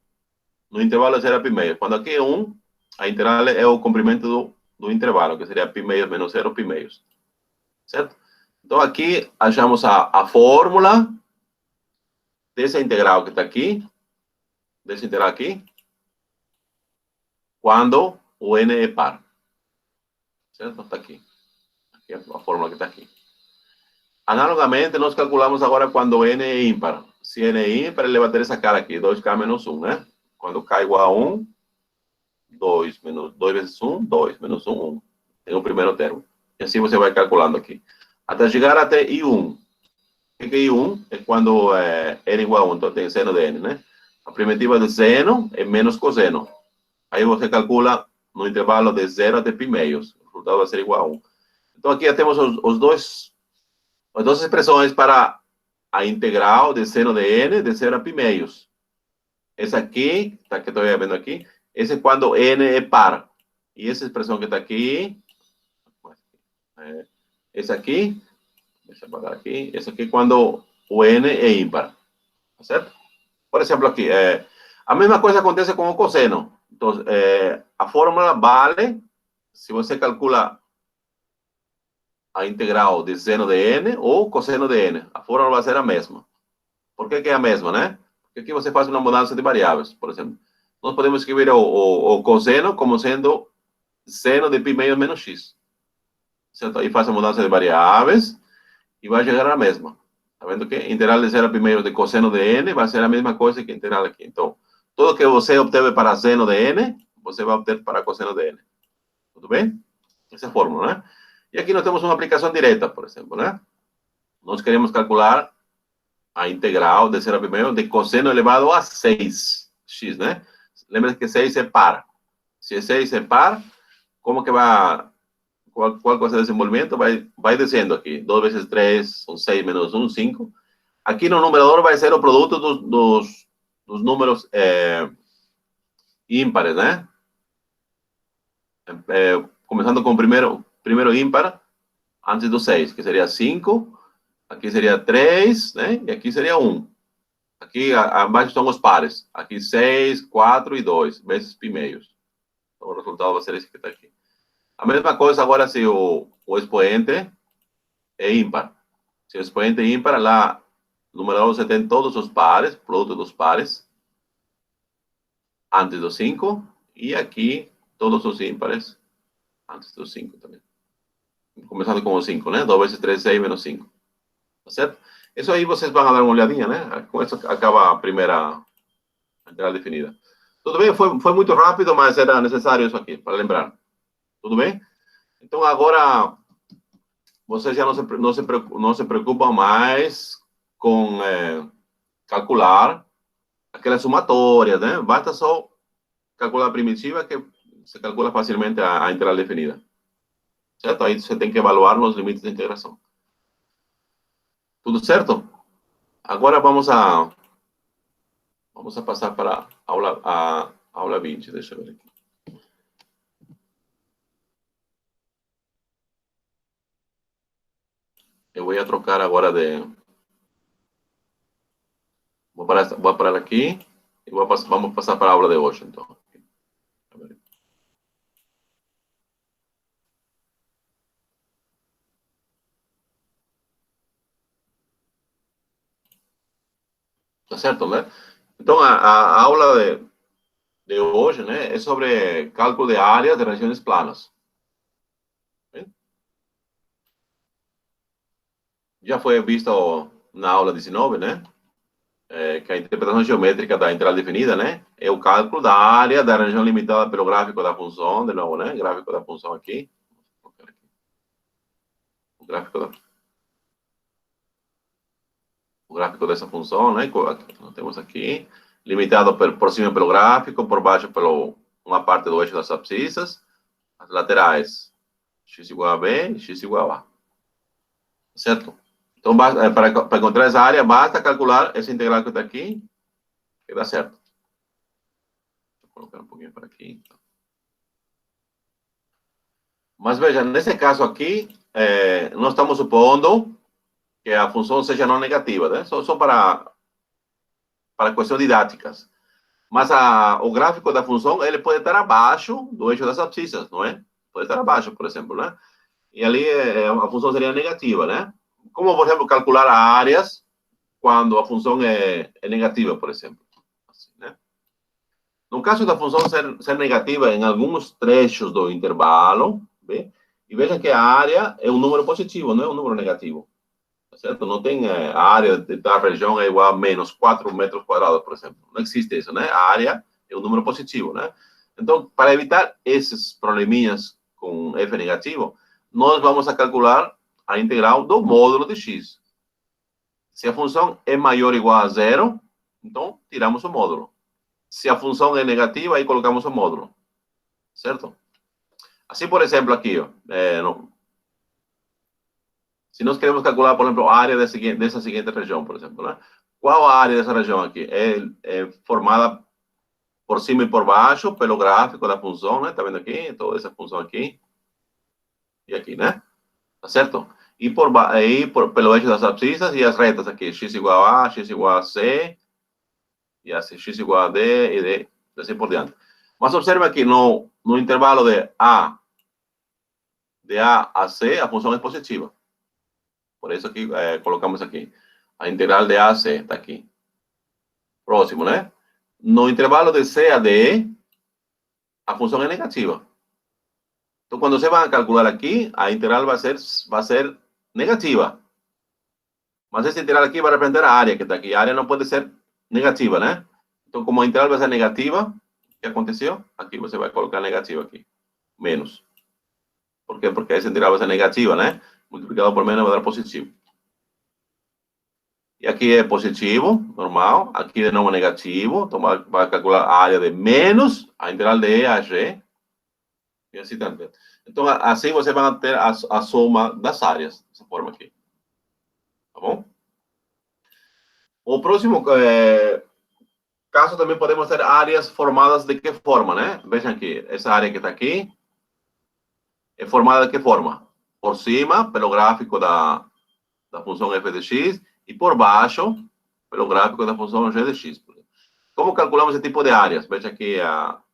no intervalo de 0 a π meios. Quando aqui é 1, a integral é o comprimento do intervalo, que seria π meios menos 0 π meios. Certo? Então aqui achamos a fórmula dessa integral que está aqui, dessa integral aqui, quando o n é par. Certo? Está aqui. Aqui é a fórmula que está aqui. Analogamente, nós calculamos agora quando n é ímpar. Se n é ímpar, ele vai ter essa cara aqui, 2k menos 1, né? Quando k igual a 1, 2 vezes 1, 2 menos 1, 1. Tem o primeiro termo. E assim você vai calculando aqui. Até chegar até I1. O que é I1? É quando n igual a 1, então tem seno de n, né? A primitiva de seno é menos cosseno. Aí você calcula no intervalo de 0 até π meios. O resultado vai ser igual a 1. Então aqui já temos as duas expressões para a integral de seno de n de 0 a π meios. Essa aqui, tá, que estou vendo aqui, esse é quando n é par. E essa expressão que está aqui, esse aqui, deixa eu apagar aqui, esse aqui é quando o n é ímpar. Tá certo? Por exemplo, aqui, a mesma coisa acontece com o cosseno. Então, a fórmula vale se você calcula a integral de seno de n ou cosseno de n. A fórmula vai ser a mesma. Por que é a mesma, né? Porque aqui você faz uma mudança de variáveis, por exemplo. Nós podemos escrever o cosseno como sendo seno de π meios menos x. Certo? Aí faz a mudança de variáveis e vai chegar a mesma. Tá vendo que integral de 0 a π meios de cosseno de n vai ser a mesma coisa que integral aqui. Então, tudo que você obteve para seno de n, você vai obter para cosseno de n. Tudo bem? Essa é a fórmula, né? E aqui nós temos uma aplicação direta, por exemplo, né? Nós queremos calcular a integral de 0 a primeiro de cosseno elevado a 6, x, né? Lembra que 6 é par. Se 6 é par, como que vai... Qual vai ser o desenvolvimento? Vai descendo aqui. 2 vezes 3 são 6 menos 1, 5. Aqui no numerador vai ser o produto dos números ímpares, né? Começando com o primeiro ímpar, antes do 6, que seria 5. Aqui seria 3, né? E aqui seria 1. Aqui abaixo são os pares. Aqui 6, 4 e 2, vezes π meios. Então o resultado vai ser esse que está aqui. A mesma coisa agora se o expoente é ímpar. Se o expoente é ímpar, lá no numerador você tem todos os pares, produto dos pares, antes do 5, e aqui todos os ímpares antes do 5 também. Começando com o 5, né? 2 vezes 3, 6 menos 5. Tá certo? Isso aí vocês vão dar uma olhadinha, né? Com isso acaba a primeira integral definida. Tudo bem? Foi muito rápido, mas era necessário isso aqui, para lembrar. Tudo bem? Então, agora, vocês já não se preocupam mais com calcular aquelas somatórias, né? Basta só calcular a primitiva, que se calcula facilmente a integral definida. Certo? Aí você tem que evaluar os limites de integração. Tudo certo? Agora vamos a passar para a aula 20. Deixa eu ver aqui. Eu vou trocar agora de... Vou parar aqui e vamos passar para a aula de hoje, então. Tá certo, né? Então, a aula de hoje, né, é sobre cálculo de áreas de regiões planas. Bem? Já foi visto na aula 19, né? Que a interpretação geométrica da integral definida, né, é o cálculo da área da região limitada pelo gráfico da função, de novo, né, gráfico da função aqui. O gráfico dessa função, né, que nós temos aqui, limitado por cima pelo gráfico, por baixo pelo uma parte do eixo das abscissas, as laterais, x igual a b e x igual a a. Certo? Então, para encontrar essa área, basta calcular essa integral que está aqui, que dá certo. Vou colocar um pouquinho para aqui. Então. Mas veja, nesse caso aqui, nós estamos supondo que a função seja não negativa, né? Só para questões didáticas. Mas o gráfico da função, ele pode estar abaixo do eixo das abscissas, não é? Pode estar abaixo, por exemplo, né? E ali a função seria negativa, né? Como, por exemplo, calcular áreas quando a função é negativa, por exemplo. Assim, né? No caso da função ser negativa em alguns trechos do intervalo, bem? E veja que a área é um número positivo, não é um número negativo. Certo? Não tem a área da região é igual a menos 4 metros quadrados, por exemplo. Não existe isso, né? A área é um número positivo, né? Então, para evitar esses probleminhas com f negativo, nós vamos a calcular a integral do módulo de x. Se a função é maior ou igual a zero, então tiramos o módulo. Se a função é negativa, aí colocamos o módulo. Certo? Assim, por exemplo, aqui, ó, se nós queremos calcular, por exemplo, a área dessa seguinte região, por exemplo, né? Qual a área dessa região aqui? É formada por cima e por baixo, pelo gráfico da função, né? Tá vendo aqui? Toda essa função aqui. E aqui, né? Tá certo? E pelo eixo das abscissas e as retas aqui. X igual a A, X igual a C, e assim, X igual a D, e D, assim por diante. Mas observe aqui, no intervalo de A a C, a função é positiva. Por isso que colocamos aqui. A integral de A a C está aqui. Próximo, né? No intervalo de C a D, a função é negativa. Então, quando você vai calcular aqui, a integral vai ser negativa. Mas essa integral aqui vai representar a área que está aqui. A área não pode ser negativa, né? Então, como a integral vai ser negativa, o que aconteceu? Aqui você vai colocar negativa aqui. Menos. ¿Por qué? Porque ese integral va a ser negativa, ¿no? Multiplicado por menos va a dar positivo. Y aquí es positivo, normal. Aquí de nuevo negativo. Entonces va a calcular a área de menos a integral de E a G. E assim também. Então, assim você vai ter a soma das áreas, dessa forma aqui. Tá bom? O próximo caso também podemos ter áreas formadas de que forma, né? Vejam aqui, essa área que está aqui é formada de que forma? Por cima, pelo gráfico da função f de x, e por baixo, pelo gráfico da função g de x. Como calculamos esse tipo de áreas? Veja aqui,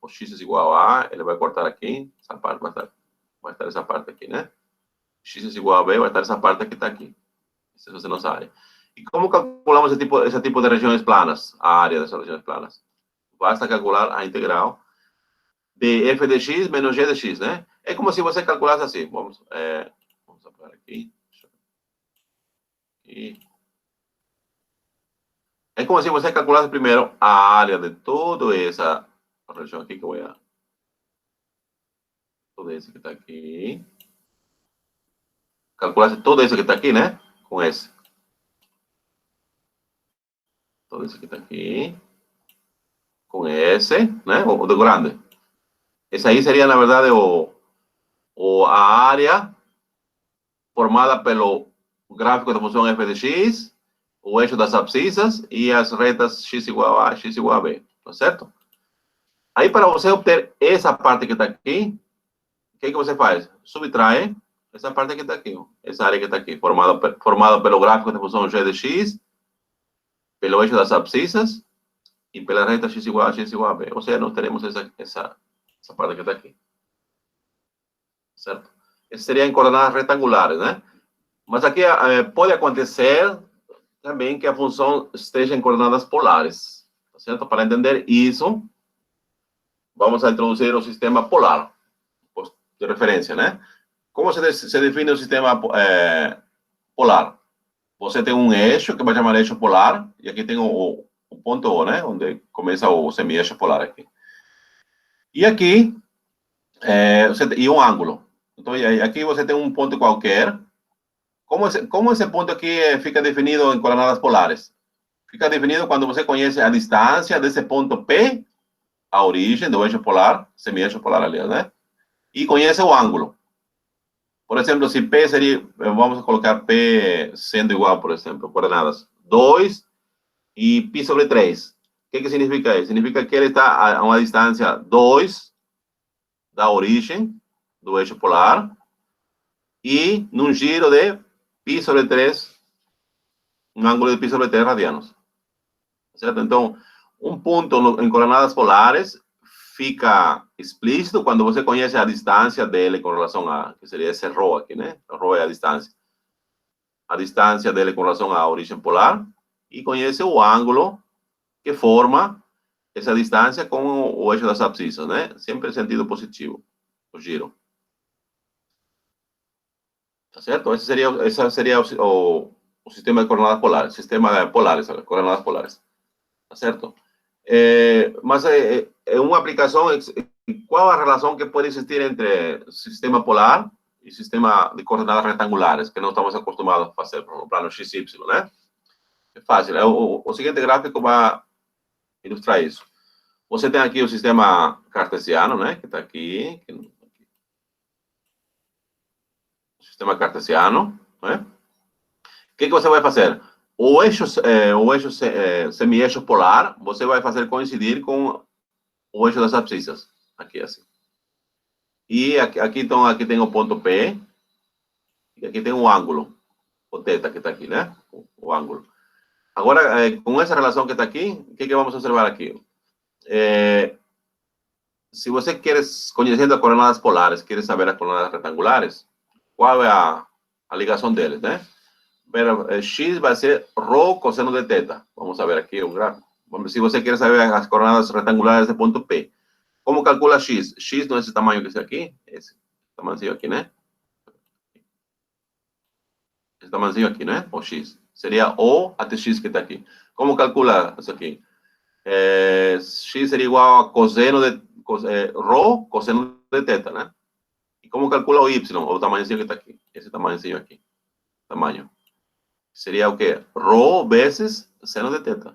o x é igual a, ele vai cortar aqui, essa parte vai estar essa parte aqui, né? X é igual a b, vai estar essa parte que está aqui. Essa é a nossa área. E como calculamos esse tipo de regiões planas? A área dessas regiões planas. Basta calcular a integral de f de x menos g de x, né? É como se você calculasse assim. Vamos apagar aqui. É como se você calculasse primeiro a área de toda essa região aqui que eu vou... Todo esse que está aqui. Calculasse todo esse que está aqui, né? Com esse. Todo esse que está aqui. Com esse, né? O do grande. Esse aí seria, na verdade, a área formada pelo gráfico da função f de x, o eixo das abscissas e as retas x igual a x igual a b. Tá certo? Aí, para você obter essa parte que está aqui, o que você faz? Subtrai essa parte que está aqui, ó. Essa área que está aqui, formada pelo gráfico da função g de x, pelo eixo das abscissas e pela reta x igual a b. Ou seja, nós teremos essa parte que está aqui. Certo? Esse seria em coordenadas retangulares, né? Mas aqui pode acontecer também que a função esteja em coordenadas polares. Certo? Para entender isso, vamos a introduzir o sistema polar de referência, né? Como se define o sistema polar? Você tem um eixo que vai chamar eixo polar, e aqui tem o ponto O, né? Onde começa o semi-eixo polar aqui. E aqui, e um ângulo. Então, aqui você tem um ponto qualquer. Como esse ponto aqui fica definido em coordenadas polares? Fica definido quando você conhece a distância desse ponto P, a origem do eixo polar, semi-eixo polar, aliás, né? E conhece o ângulo. Por exemplo, se P seria, vamos colocar P sendo igual, por exemplo, coordenadas 2 e π sobre 3. O que significa isso? Significa que ele está a uma distância 2 da origem do eixo polar e num giro de π sobre 3, um ângulo de π sobre 3 radianos. Certo? Então, um ponto em coordenadas polares fica explícito quando você conhece a distância dele com relação a, que seria esse ρ aqui, né? Ρ é a distância. A distância dele com relação à origem polar e conhece o ângulo que forma essa distância com o eixo das abscissas, né? Sempre em sentido positivo, o giro. Tá certo? Esse seria o sistema de coordenadas polares, sistema polares, coordenadas polares. Tá certo? Mas é uma aplicação, qual a relação que pode existir entre sistema polar e sistema de coordenadas retangulares, que nós estamos acostumados a fazer no plano XY, né? É fácil. O seguinte gráfico vai ilustrar isso. Você tem aqui o sistema cartesiano, né? Que está aqui. O sistema cartesiano, né? O que você vai fazer? O eixo semi-eixo polar, você vai fazer coincidir com o eixo das abscissas. Aqui, assim. E aqui tem o ponto P. E aqui tem o ângulo. O θ que está aqui, né? O ângulo. Agora, com essa relação que está aqui, o que vamos observar aqui? Se você quer, conhecendo as coordenadas polares, quer saber as coordenadas retangulares, qual é a ligação deles, né? X vai ser ρ cosseno de θ. Vamos ver aqui o gráfico. Se você quer saber as coordenadas retangulares do ponto P, como calcula X? X não é esse tamanho que é aqui? Esse tamanho aqui, né? Esse tamanho aqui, né? O X. Seria O até X que está aqui. Como calcula isso aqui? X seria igual a cosseno de ρ cosseno de θ, né? E como calcula o y, o tamanhozinho que está aqui? Esse tamanhozinho aqui. Tamanho. Seria o quê? Rho vezes seno de θ.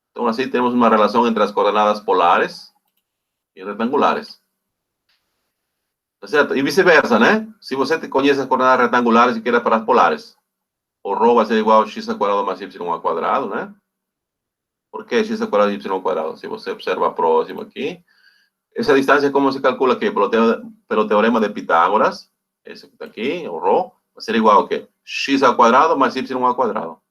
Então, assim, temos uma relação entre as coordenadas polares e retangulares. Tá certo? E vice-versa, né? Se você conhece as coordenadas retangulares e quer para as polares, o rho vai ser igual a x ao quadrado mais y ao quadrado, né? Por que x ao quadrado e y ao quadrado? Se você observa próximo aqui, essa distância, como se calcula aqui? Pelo teorema de Pitágoras, esse que está aqui, o rho, vai ser igual a quê? X ao quadrado mais y ao quadrado.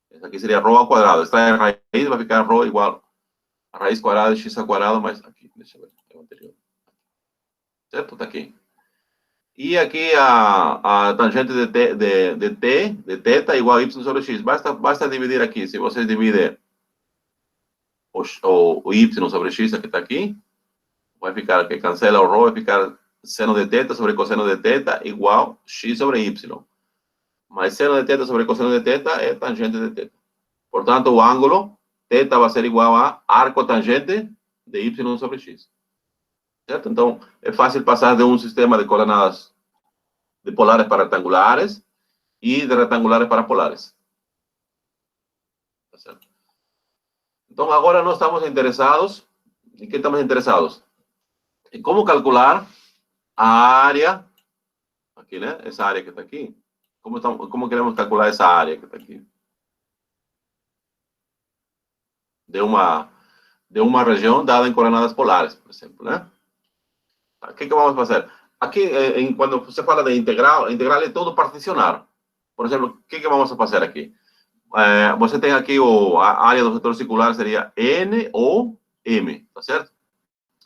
Esse aqui seria rho ao quadrado. Está em raiz, vai ficar rho igual a raiz quadrada de x ao quadrado mais aqui. Deixa eu ver, é o anterior. Certo? Está aqui. E aqui a tangente de θ igual a y sobre x. Basta dividir aqui. Se você divide o y sobre x, que está aqui, vai ficar, que cancela o rho, vai ficar seno de θ sobre cosseno de θ igual x sobre y. Mas seno de θ sobre cosseno de θ é tangente de θ. Portanto, o ângulo θ vai ser igual a arco tangente de y sobre x. Certo? Então, é fácil passar de um sistema de coordenadas de polares para retangulares e de retangulares para polares. Tá certo? Então, agora nós estamos interessados, em que estamos interessados? Em como calcular a área, aqui, né? Essa área que está aqui. Como queremos calcular essa área que está aqui? De uma região dada em coordenadas polares, por exemplo, né? O que vamos fazer? Aqui, quando você fala de integral, integral é todo particionar. Por exemplo, o que vamos fazer aqui? Você tem aqui a área do setor circular seria N ou M, tá certo?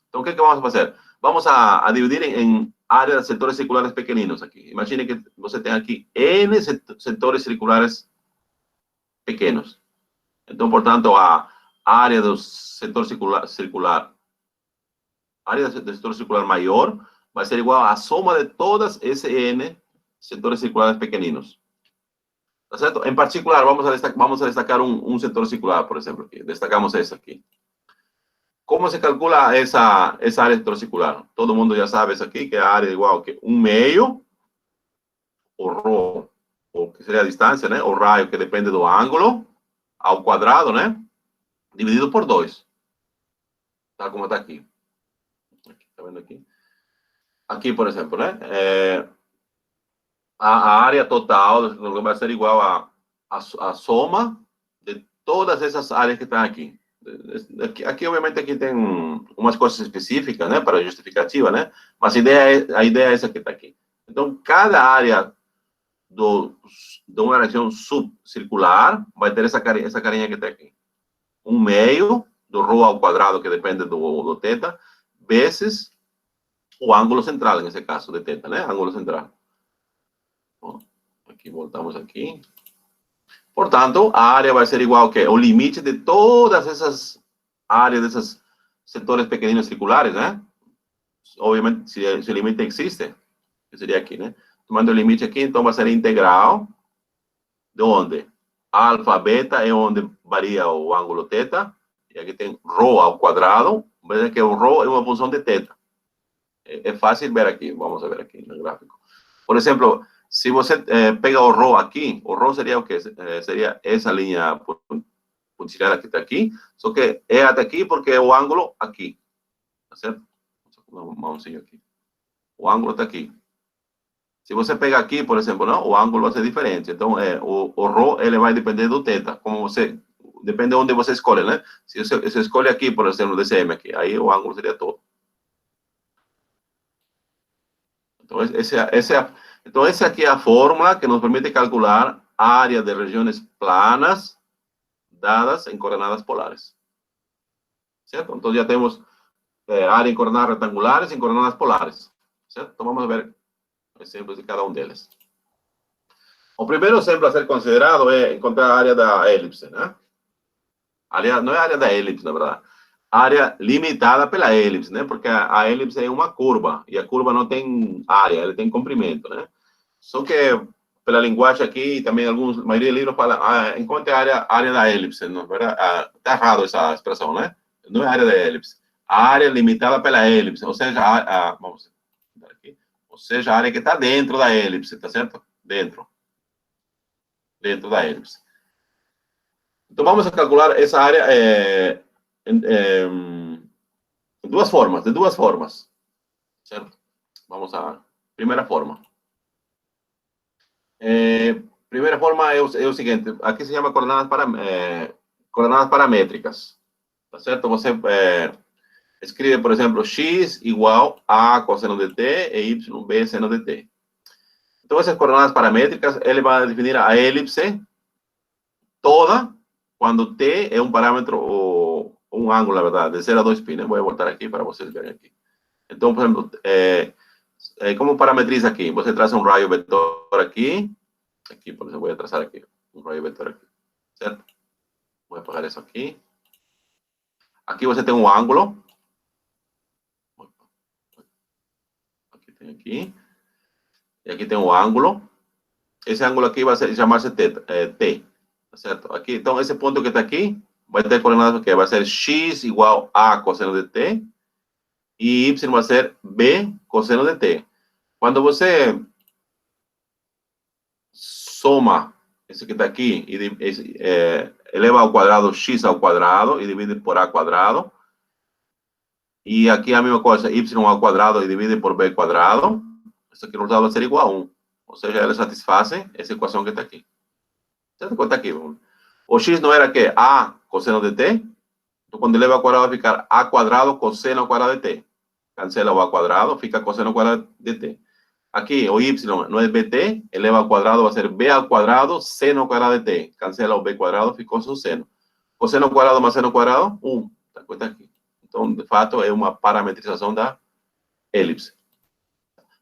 Então, o que vamos fazer? Vamos a dividir em áreas de setores circulares pequeninos aqui. Imagine que você tem aqui N setores circulares pequenos. Então, portanto, a área do setor circular, área do setor circular maior vai ser igual à soma de todas esses N setores circulares pequeninos. Tá certo? Em particular, vamos a destacar um setor circular, por exemplo. Aqui. Destacamos esse aqui. Como se calcula essa área setor circular? Todo mundo já sabe isso aqui, que a área é igual a 1/2, o rho, o que seria a distância, né? O raio, que depende do ângulo, ao quadrado, né? Dividido por 2. Tá como está aqui. Tá vendo aqui? Aqui, por exemplo, né? A área total vai ser igual a soma de todas essas áreas que estão aqui. Aqui, obviamente, aqui tem umas coisas específicas, né? Para justificativa, né? Mas a ideia é essa que está aqui. Então, cada área de uma região subcircular vai ter essa carinha que está aqui. 1/2 do rho ao quadrado, que depende do θ, vezes o ângulo central, nesse caso, de θ, né? Ângulo central. Bom, aqui, voltamos aqui. Portanto, a área vai ser igual que o limite de todas essas áreas, desses setores pequeninos circulares, né? Obviamente, se o limite existe, que seria aqui, né? Tomando o limite aqui, então vai ser integral de onde? Alfa, beta é onde varia o ângulo θ, e aqui tem rho ao quadrado, veja que o rho é uma função de θ. É fácil ver aqui, vamos ver aqui no gráfico. Por exemplo, se você pega o rho aqui, o rho seria o quê? Seria essa linha pontilhada que está aqui, só que é até aqui porque é o ângulo aqui, tá certo? Vamos mãozinho aqui. O ângulo está aqui. Se você pegar aqui, por exemplo, não, o ângulo vai ser diferente. Então, o rho, ele vai depender do θ. Depende de onde você escolhe, né? Se você escolhe aqui, por exemplo, desse M aqui, aí o ângulo seria todo. Então, essa aqui é a fórmula que nos permite calcular a área de regiões planas dadas em coordenadas polares. Certo? Então, já temos área em coordenadas retangulares e em coordenadas polares. Certo? Então, vamos ver exemplos de cada um deles. O primeiro exemplo a ser considerado é encontrar a área da elipse, né? Não é a área da elipse, na verdade. Área limitada pela elipse, né? Porque a elipse é uma curva, e a curva não tem área, ela tem comprimento, né? Só que, pela linguagem aqui, também a maioria de livros fala, encontre a área da elipse, não é? Está errado essa expressão, né? Não é a área da elipse. A área limitada pela elipse, ou seja, vamos ver aqui. Ou seja, a área que está dentro da elipse, tá certo? Dentro da elipse. Então, vamos a calcular essa área de duas formas, certo? Vamos a primeira forma. Primeira forma é o seguinte, aqui se chama coordenadas paramétricas, tá certo? Você escreve, por exemplo, x igual a cosseno de t e y b seno de t. Então, essas coordenadas paramétricas, ele vai definir a elipse toda quando t é um parâmetro ou um ângulo, na verdade, de 0 a 2 pi. Vou voltar aqui para vocês verem aqui. Então, por exemplo, como parametriza aqui? Você traça um raio vetor aqui, por exemplo, vou traçar aqui, um raio vetor aqui, certo? Vou apagar isso aqui. Aqui você tem um ângulo. Aqui. E aqui tem um ângulo. Esse ângulo aqui vai chamar-se T, certo? Aqui, então, esse ponto que está aqui vai ter coordenadas o quê? Vai ser x igual a cosseno de t e y vai ser b cosseno de t. Quando você soma esse que está aqui e eleva ao quadrado x ao quadrado e divide por a quadrado, e aqui a mesma coisa, y ao quadrado e divide por b quadrado, isso aqui no resultado vai ser igual a 1. Ou seja, elas satisfazem essa equação que está aqui. Certo? Quanto aqui? O x não era que a cosseno de t? Então, quando eleva ao quadrado, vai ficar a quadrado cosseno ao quadrado de t. Cancela o a quadrado, fica cosseno ao quadrado de t. Aqui, o y não é bt, eleva ao quadrado, vai ser b ao quadrado, seno ao quadrado de t. Cancela o b quadrado, ficou só seno. Cosseno ao quadrado mais seno ao quadrado, 1. Tá quanto aqui? Então, de fato, é uma parametrização da elipse.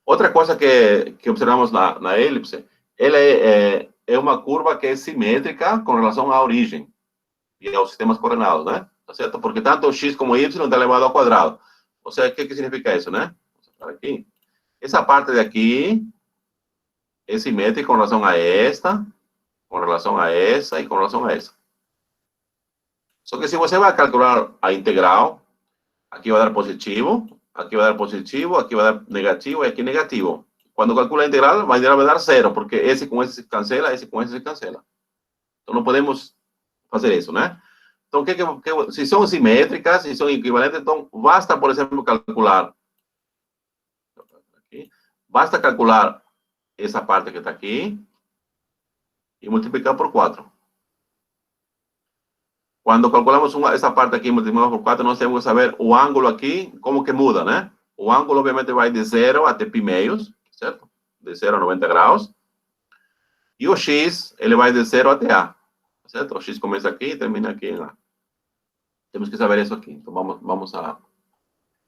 Outra coisa que observamos na elipse, ela é uma curva que é simétrica com relação à origem e aos sistemas coordenados, né? Tá certo? Porque tanto o x como o y está elevado ao quadrado. Ou seja, o que significa isso, né? Vamos aqui. Essa parte daqui é simétrica com relação a esta, com relação a essa e com relação a essa. Só que se você vai calcular a integral, aqui vai dar positivo, aqui vai dar positivo, aqui vai dar negativo e aqui negativo. Quando calcula a integral vai dar zero, porque esse com esse se cancela, esse com esse se cancela. Então não podemos fazer isso, né? Então, se são simétricas, se são equivalentes, então basta, por exemplo, calcular. Basta calcular essa parte que está aqui e multiplicar por 4. Quando calculamos essa parte aqui, multiplicamos por 4, nós temos que saber o ângulo aqui, como que muda, né? O ângulo, obviamente, vai de 0 até π meios, certo? De 0 a 90 graus. E o x, ele vai de 0 até a, certo? O x começa aqui e termina aqui em a. Temos que saber isso aqui. Então, vamos a...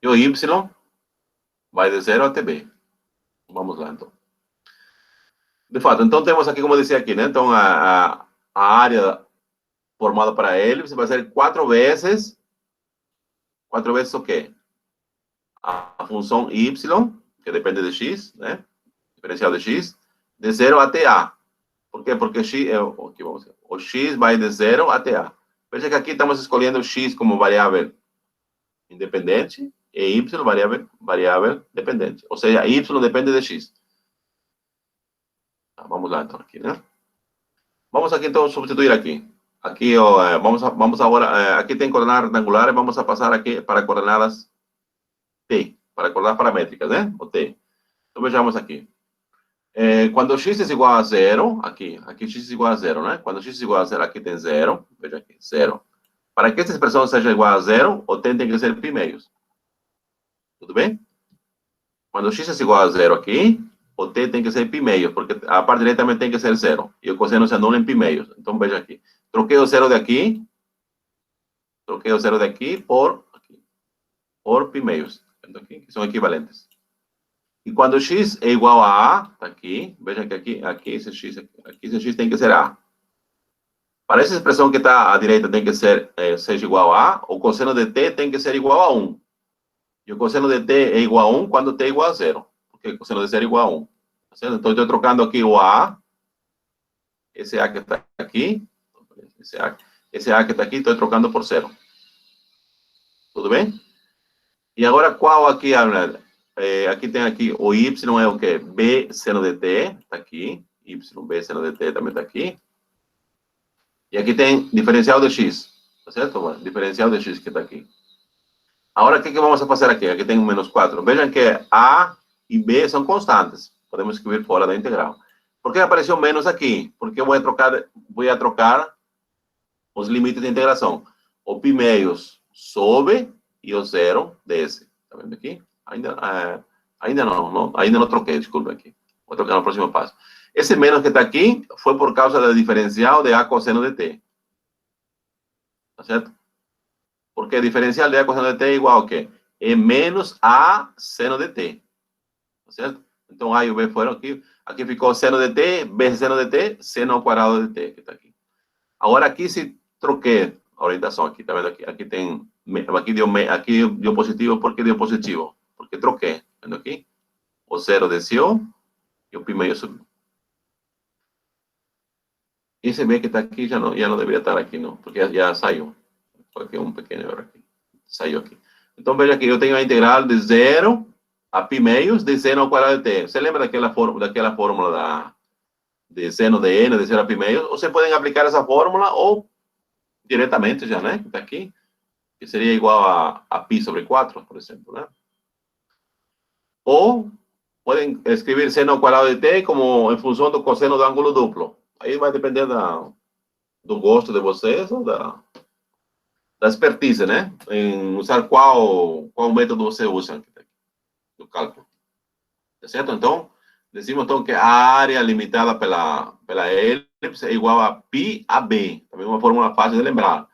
E o y vai de 0 até b. Vamos lá, então. De fato, então temos aqui, como eu disse aqui, né? Então, a área formada para a elipse vai ser 4 vezes o quê? A função y, que depende de x, né? Diferencial de x, de 0 até a. Por quê? Porque x, aqui vamos ver, o x vai de 0 até a. Veja que aqui estamos escolhendo o x como variável independente e y variável dependente. Ou seja, y depende de x. Vamos lá, então, aqui, né? Vamos aqui, então, substituir aqui. Aqui, ó, vamos agora, aqui tem coordenadas retangulares, vamos a passar aqui para coordenadas t, para coordenadas paramétricas, né? O t. Então, vejamos aqui. Quando x é igual a 0, aqui x é igual a 0, né? Quando x é igual a 0, aqui tem 0, veja aqui, 0. Para que essa expressão seja igual a 0, o t tem que ser π meios. Tudo bem? Quando x é igual a 0 aqui, o t tem que ser π meios, porque a parte direita também tem que ser 0. E o cosseno se anula em π meios. Então, veja aqui. Troquei o 0 daqui. Troquei o 0 daqui por π meios. Aqui, que são equivalentes. E quando x é igual a a, tá aqui. Veja que aqui esse x tem que ser a. Para essa expressão que está à direita tem que ser, seja igual a, o cosseno de t tem que ser igual a 1. E o cosseno de t é igual a 1 quando t é igual a 0. Porque o cosseno de 0 é igual a 1. Certo? Então, estou trocando aqui o a. Esse a que está aqui. Esse a que está aqui, estou trocando por 0. Tudo bem? E agora, qual aqui, aqui tem aqui, o y é o quê? B seno de t, está aqui. Y, B seno de t também está aqui. E aqui tem diferencial de x, tá certo? Diferencial de x que está aqui. Agora, o que vamos a fazer aqui? Aqui tem um menos 4. Vejam que a e b são constantes. Podemos escrever fora da integral. Por que apareceu menos aqui? Porque eu vou trocar os limites de integração. O π meios sobe e o zero desce. Tá vendo aqui? Ainda não troquei, desculpa aqui. Vou trocar no próximo passo. Esse menos que está aqui foi por causa da diferencial de a cosseno de t. Tá certo? Porque a diferencial de a cosseno de t é igual a quê? É menos a seno de t. Tá certo? Então, A e o B foram aqui. Aqui ficou seno de t, B seno de t, seno ao quadrado de t, que está aqui. Agora, aqui se troquei a orientação aqui, tá vendo aqui? Aqui tem, aqui deu positivo, porque deu positivo? Porque troquei, tá vendo aqui? O zero desceu e o π meio subiu. Esse B que está aqui já não deveria estar aqui, não, porque já saiu. Foi aqui um pequeno erro aqui. Saiu aqui. Então, veja que eu tenho a integral de 0 a π meios de seno ao quadrado de t. Você lembra daquela fórmula de seno de n, de 0 a π meios? Você pode aplicar essa fórmula ou diretamente já, né? Que está aqui. Que seria igual a π sobre 4, por exemplo, né? Ou podem escrever seno ao quadrado de t como em função do cosseno do ângulo duplo. Aí vai depender do gosto de vocês ou da expertise, né? Em usar qual método você usa do cálculo. Tá certo? Então, decimos então que a área limitada pela elipse é igual a π a b. Também uma fórmula fácil de lembrar. O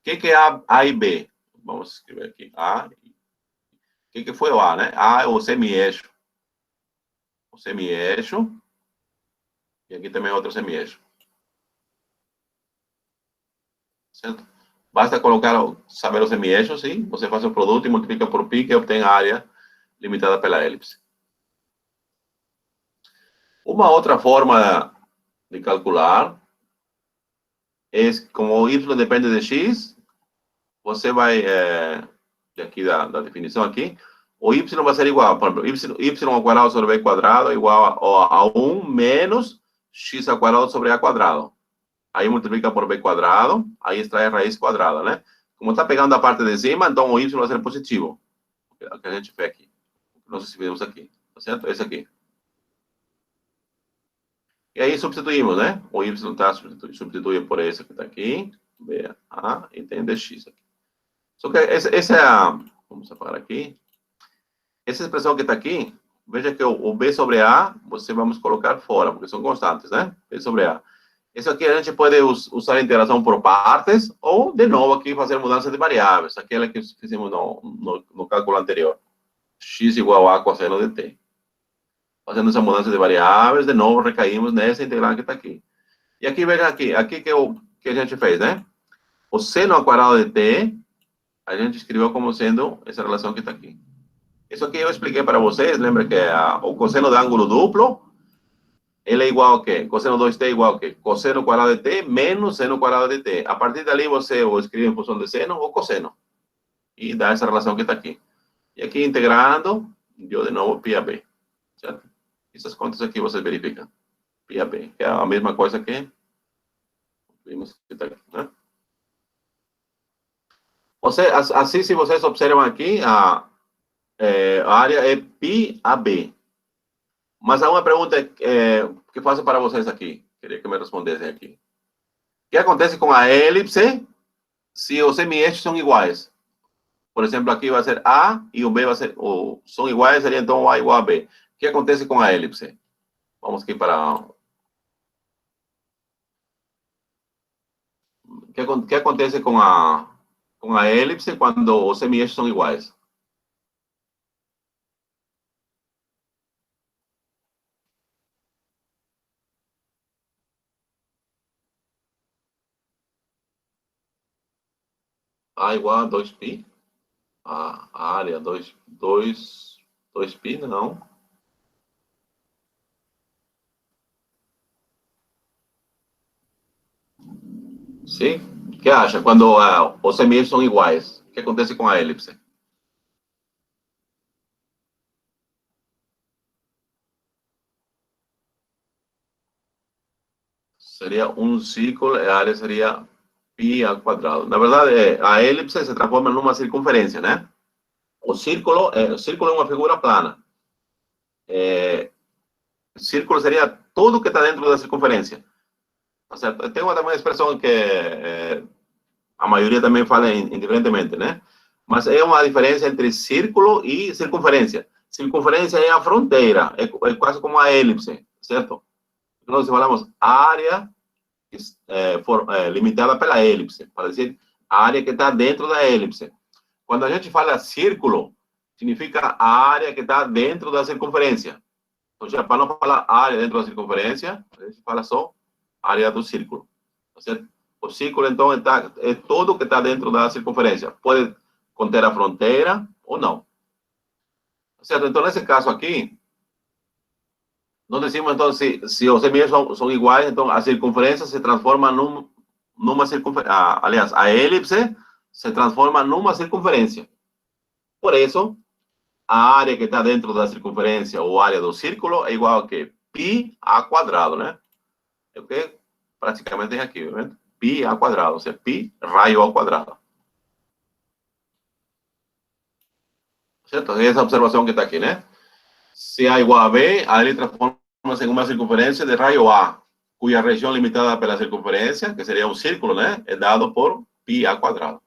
que é A e B? Vamos escrever aqui. O que foi o A, né? A é o semi-eixo. O semi-eixo. E aqui também é outro semi-eixo. Certo? Basta saber os semi-eixos, sim. Você faz o produto e multiplica por π, que obtém a área limitada pela elipse. Uma outra forma de calcular é, como o y depende de x, você vai, aqui da definição aqui, o y vai ser igual, por exemplo, y ao quadrado sobre b quadrado é igual a 1 menos x ao quadrado sobre a quadrado. Aí multiplica por b quadrado, aí extrai a raiz quadrada, né? Como está pegando a parte de cima, então o y vai ser positivo. O que a gente vê aqui. Nós escrevemos aqui, tá certo? Esse aqui. E aí substituímos, né? O y está substituído por esse que está aqui, b, a, e tem dx aqui. Só que essa é a... Vamos apagar aqui. Essa expressão que está aqui, veja que o b sobre a, você vamos colocar fora, porque são constantes, né? B sobre a. Isso aqui a gente pode usar a interação por partes, ou, de novo, aqui fazer mudança de variáveis, aquela que fizemos no cálculo anterior. X igual a cosseno de t. Fazendo essa mudança de variáveis, de novo, recaímos nessa integral que está aqui. E aqui, veja aqui que a gente fez, né? O seno ao quadrado de t, a gente escreveu como sendo essa relação que está aqui. Isso aqui eu expliquei para vocês, lembra que o cosseno de ângulo duplo, ele é igual a quê? Cosseno 2t é igual a quê? Cosseno quadrado de t menos seno quadrado de t. A partir dali, você ou escreve em função de seno ou cosseno. E dá essa relação que está aqui. E aqui, integrando, deu de novo π a b. Certo? Essas contas aqui você verifica. π a b, que é a mesma coisa que vimos que está aqui, né? Assim, se vocês observam aqui, a área é π a b. Mas há uma pergunta que faço para vocês aqui. Queria que me respondessem aqui. O que acontece com a elipse se os semi-eixos são iguais? Por exemplo, aqui vai ser A e o B vai ser... são iguais, seria então A igual a B. O que acontece com a elipse? Vamos aqui para... O que acontece com a elipse quando os semi-eixos são iguais? A igual a 2π. A área 2π, não. Sim? O que acha? Quando os semi-eixos são iguais, o que acontece com a elipse? seria um círculo, a área seria π ao quadrado. Na verdade, a elipse se transforma numa circunferência, né? O círculo é uma figura plana. Círculo seria tudo que está dentro da circunferência. Tá certo? Tem uma expressão que a maioria também fala indiferentemente, né? Mas é uma diferença entre círculo e circunferência. Circunferência é a fronteira, é quase como a elipse, certo? Nós falamos área limitada pela elipse, para dizer a área que está dentro da elipse. Quando a gente fala círculo, significa a área que está dentro da circunferência. Então, já para não falar área dentro da circunferência, a gente fala só área do círculo. Tá certo? O círculo, então, é todo que está dentro da circunferência. Pode conter a fronteira ou não. Tá certo? Então, nesse caso aqui, nós decimos, então, se os semios são iguais, então a circunferência se transforma numa circunferência. Aliás, a elipse se transforma numa circunferência. Por isso, a área que está dentro da circunferência ou área do círculo é igual a quê? Π a quadrado, né? É o que praticamente é aqui, né? Π a quadrado, ou seja, π raio ao quadrado. Certo? Essa observação que está aqui, né? Se A igual a B, a ele transforma-se em uma circunferência de raio A, cuja região limitada pela circunferência, que seria um círculo, né? É dado por π a quadrado.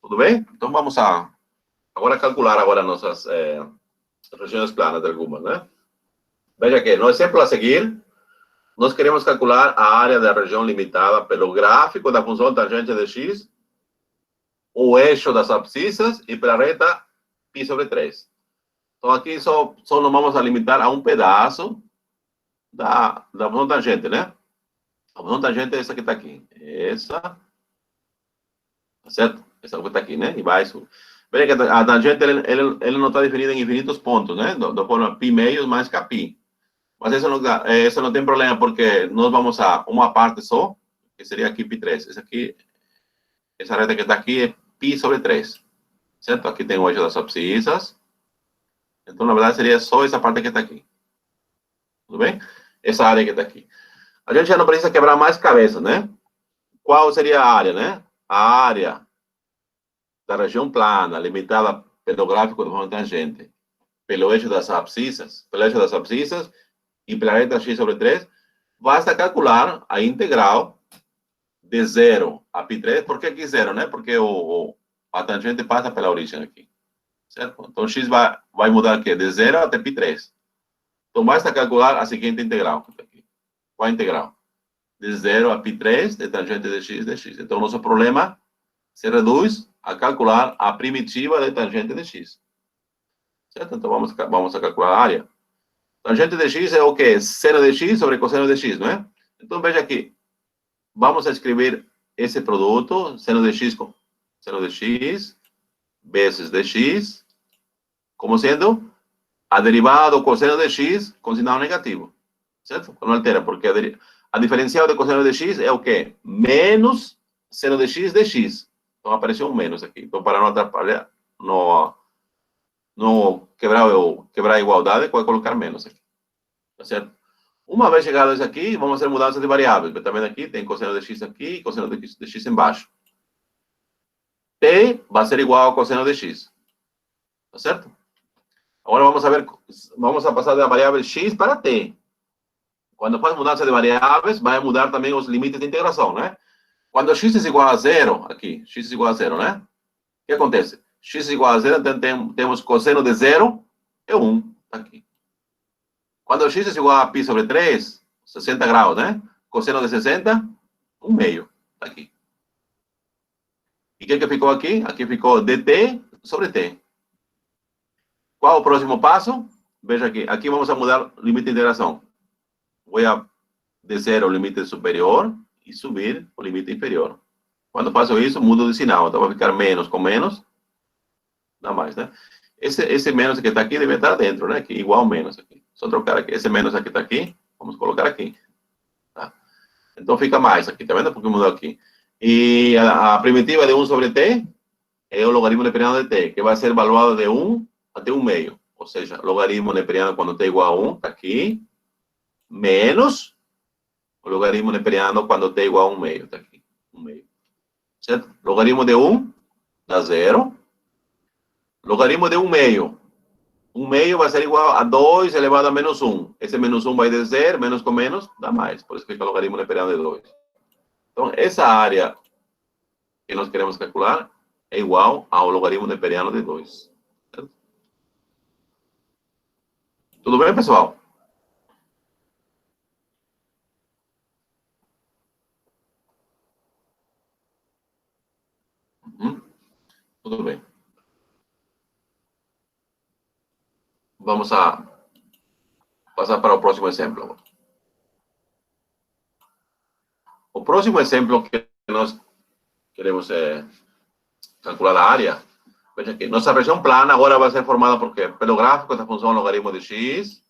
Tudo bem? Então vamos agora calcular agora nossas regiões planas de algumas, né? Veja que no exemplo a seguir, nós queremos calcular a área da região limitada pelo gráfico da função tangente de x, o eixo das abscissas e pela reta π sobre 3. Então, aqui só nos vamos a limitar a um pedaço da função tangente, né? A função tangente é essa que está aqui. Essa. Tá certo? Essa que está aqui, né? E vai subir. Veja que a tangente, ele não está definida em infinitos pontos, né? Da forma π meios mais kπ. Mas isso não tem problema, porque nós vamos a uma parte só, que seria aqui π3. Essa reta que está aqui é π sobre 3. Certo? Aqui tem o eixo das abscissas. Então, na verdade, seria só essa parte que está aqui. Tudo bem? Essa área que está aqui. A gente já não precisa quebrar mais cabeça, né? Qual seria a área, né? A área da região plana, limitada pelo gráfico de forma tangente, pelo eixo das abscissas, e pela reta x sobre 3, basta calcular a integral de 0 a π3. Por que aqui 0, né? Porque a tangente passa pela origem aqui. Certo? Então, x vai mudar aqui de 0 até π3. Então, basta calcular a seguinte integral. Qual a integral? De 0 a π3 de tangente de x dx. Então, nosso problema se reduz a calcular a primitiva de tangente de x. Certo? Então, vamos a calcular a área. Tangente de x é o quê? Seno de x sobre cosseno de x, não é? Então, veja aqui. Vamos a escrever esse produto, seno de x vezes dx, como sendo a derivada do cosseno de x com sinal negativo. Certo? Não altera, porque a diferencial de cosseno de x é o quê? Menos seno de x dx. Então, apareceu um menos aqui. Então, para não atrapalhar, não quebrar a igualdade, pode colocar menos aqui. Tá certo? Uma vez chegado isso aqui, vamos fazer mudança de variáveis. Também aqui tem cosseno de x aqui e cosseno de x embaixo. T vai ser igual ao cosseno de x. Tá certo? Agora vamos a passar da variável x para t. Quando faz mudança de variáveis, vai mudar também os limites de integração, né? Quando x é igual a 0, aqui, x é igual a 0, né? O que acontece? X é igual a 0, então temos cosseno de 0, é 1, aqui. Quando x é igual a π sobre 3, 60 graus, né? Cosseno de 60, 1 meio, aqui. E o que ficou aqui? Aqui ficou dt sobre t. Qual o próximo passo? Veja aqui. Aqui vamos a mudar o limite de integração. Vou a descer o limite superior e subir o limite inferior. Quando faço isso, mudo de sinal. Então vai ficar menos com menos. Dá mais, né? Esse menos que está aqui deve estar dentro, né? Aqui, igual menos aqui. Só trocar aqui. Esse menos aqui está aqui. Vamos colocar aqui. Tá? Então fica mais aqui. Tá vendo? Porque mudou aqui. E a primitiva de 1 sobre t é o logaritmo neperiano de t, que vai ser evaluado de 1 até 1 meio. Ou seja, logaritmo neperiano quando t é igual a 1, está aqui, menos o logaritmo neperiano quando t é igual a 1/2, está aqui, 1/2. Certo? Logaritmo de 1 dá 0. Logaritmo de 1/2. 1/2 vai ser igual a 2 elevado a menos 1. Esse menos 1 vai descer, menos com menos dá mais. Por isso que é o logaritmo neperiano de 2. Então, essa área que nós queremos calcular é igual ao logaritmo neperiano de 2. Certo? Tudo bem, pessoal? Tudo bem. Vamos a passar para o próximo exemplo. O próximo exemplo que nós queremos calcular a área. Veja aqui, nossa região plana agora vai ser formada por quê? Pelo gráfico da função logaritmo de x.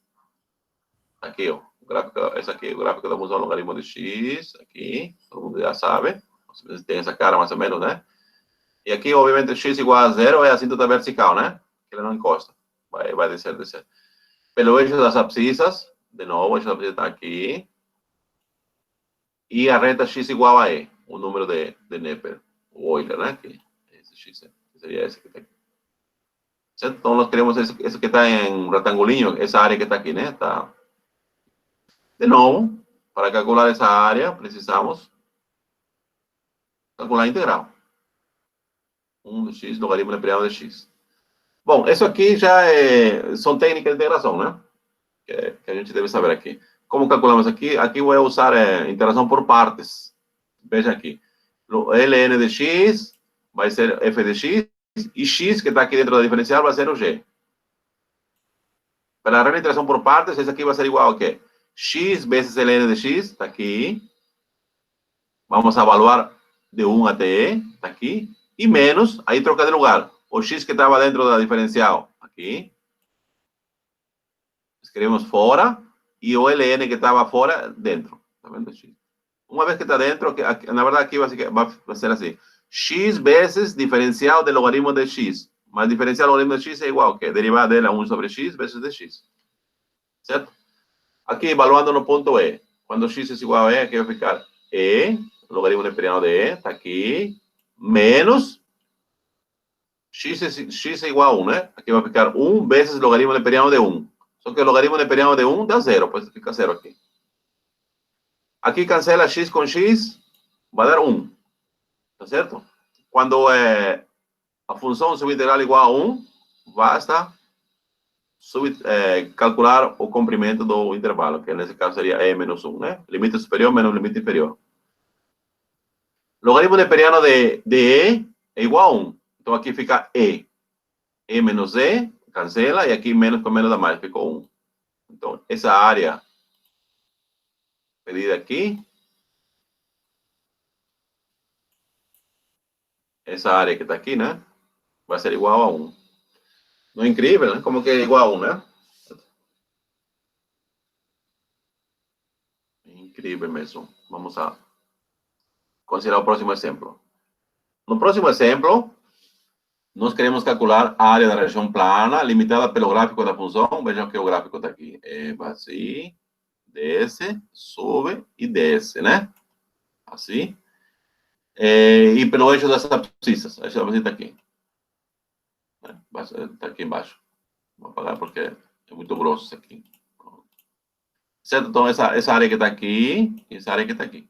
Aqui, ó, o gráfico, esse aqui, o gráfico da função logaritmo de x. Aqui, todo mundo já sabe. Tem essa cara mais ou menos, né? E aqui, obviamente, x igual a 0 é a assíntota vertical, né? Que ele não encosta. Vai descer, descer. Pelo eixo das abscissas, de novo, o eixo das abscissas está aqui. E a reta x igual a e, o número de Neper, o Euler, né? Que esse x seria esse que está aqui. Certo? Então, nós queremos esse que está em um retangulinho, essa área que está aqui, né? Tá. De novo, para calcular essa área, precisamos calcular a integral. 1 de x, logaritmo neperiano de x. Bom, isso aqui já são técnicas de integração, né? Que a gente deve saber aqui. Como calculamos aqui? Aqui vou usar interação por partes. Veja aqui. Ln de x vai ser f de x, e x, que está aqui dentro da diferencial, vai ser o g. Para a regra de interação por partes, esse aqui vai ser igual a quê? X vezes ln de x, está aqui. Vamos avaliar de 1 até e, está aqui. E menos, aí troca de lugar. O x que estava dentro da diferencial, aqui. Escrevemos fora. E o ln que estava fora, dentro. Está vendo? Uma vez que está dentro, na verdade aqui vai ser assim. X vezes diferencial do logaritmo de x. Mas diferencial do logaritmo de x é igual a quê? Derivada dela 1 sobre x vezes de x. Certo? Aqui, evaluando no ponto E. Quando x é igual a E, aqui vai ficar E, logaritmo neperiano de E, está aqui, menos x é igual a 1, né? Aqui vai ficar 1 vezes logaritmo neperiano de 1. Só que o logaritmo neperiano de 1 dá 0, por isso fica 0 aqui. Aqui cancela x com x, vai dar 1. Tá certo? Quando a função subintegral igual a 1, basta calcular o comprimento do intervalo, que nesse caso seria e menos 1, né? Limite superior menos limite inferior. Logaritmo neperiano de e é igual a 1. Então aqui fica e. E menos e, cancela, e aqui menos com menos dá mais, ficou 1. Então, essa área medida aqui, essa área que está aqui, né? Vai ser igual a 1. Não é incrível, né? Como que é igual a 1, né? Incrível mesmo. Vamos a considerar o próximo exemplo. No próximo exemplo, nós queremos calcular a área da região plana, limitada pelo gráfico da função. Vejam que o gráfico está aqui. Vai assim, desce, sube e desce, né? Assim. E pelo eixo das abscissas. O eixo da abscissa está aqui. Está aqui embaixo. Vou apagar porque é muito grosso isso aqui. Certo? Então, essa área que está aqui, e essa área que está aqui.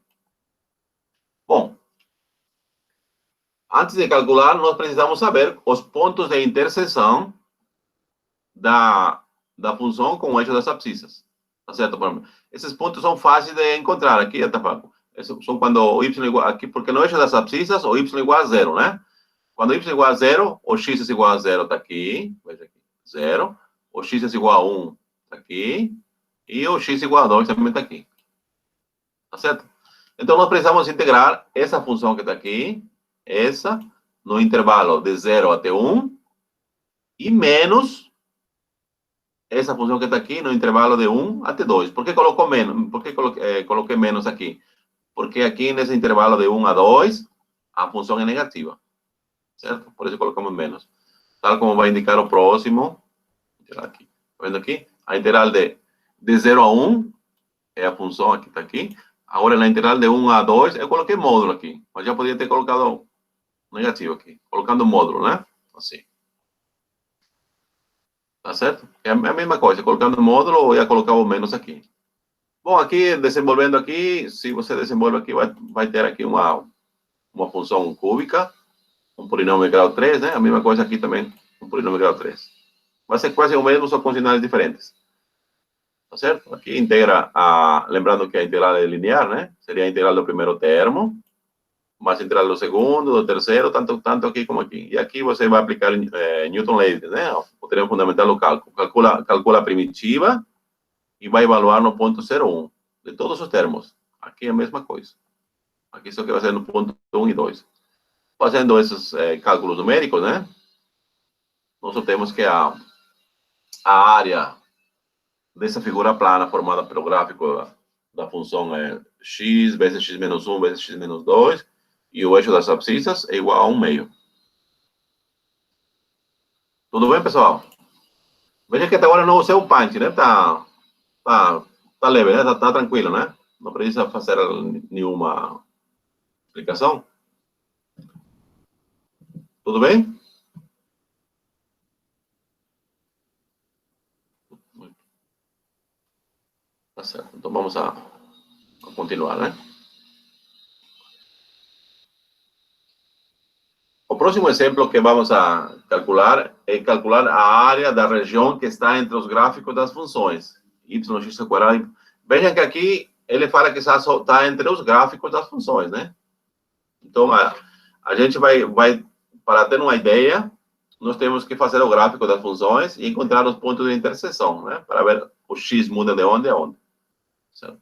Bom, antes de calcular, nós precisamos saber os pontos de interseção da função com o eixo das abscissas. Tá certo? Esses pontos são fáceis de encontrar aqui, Atapaco. São quando o y igual aqui, porque no eixo das abscissas, o y igual a 0, né? Quando o y igual a 0, o x é igual a 0, está aqui. Veja aqui, 0. O x é igual a 1, está aqui. E o x igual a 2 também está aqui. Tá certo? Então, nós precisamos integrar essa função que está aqui, essa, no intervalo de 0 até 1, e menos essa função que está aqui no intervalo de 1 até 2. Por que colocou menos? Por que coloquei menos aqui? Porque aqui nesse intervalo de 1 a 2, a função é negativa. Certo? Por isso colocamos menos. Tal como vai indicar o próximo. Aqui. Tá vendo aqui? A integral de 0 a 1 é a função aqui, está aqui. Agora, na integral de 1 a 2, eu coloquei módulo aqui. Mas já podia ter colocado negativo aqui. Colocando módulo, né? Assim. Tá certo? É a mesma coisa. Colocando módulo, eu ia colocar o menos aqui. Bom, aqui, desenvolvendo aqui, se você desenvolve aqui, vai ter aqui uma função cúbica, um polinômio de grau 3, né? A mesma coisa aqui também, um polinômio de grau 3. Vai ser quase o mesmo, só com sinais diferentes. Tá certo? Aqui integra lembrando que a integral é linear, né? Seria a integral do primeiro termo, mais a integral do segundo, do terceiro, tanto aqui como aqui. E aqui você vai aplicar Newton-Leibniz, né? O teorema fundamental do cálculo. Calcula a primitiva e vai evaluar no ponto 0,1 de todos os termos. Aqui é a mesma coisa. Aqui só que vai ser no ponto 1 e 2. Fazendo esses cálculos numéricos, né? Nós só temos que a área dessa figura plana formada pelo gráfico da função x vezes x menos 1 vezes x menos 2 e o eixo das abscissas é igual a 1 meio. Tudo bem, pessoal? Veja que até agora não usei o punch, né? Tá leve, né? Tá tranquilo, né? Não precisa fazer nenhuma explicação. Tudo bem? Tá certo. Então vamos a continuar, né? O próximo exemplo que vamos a calcular é calcular a área da região que está entre os gráficos das funções yx ao quadrado. Veja que aqui ele fala que está entre os gráficos das funções, né? Então, a gente vai, para ter uma ideia, nós temos que fazer o gráfico das funções e encontrar os pontos de interseção, né? Para ver o x muda de onde a onde. Certo?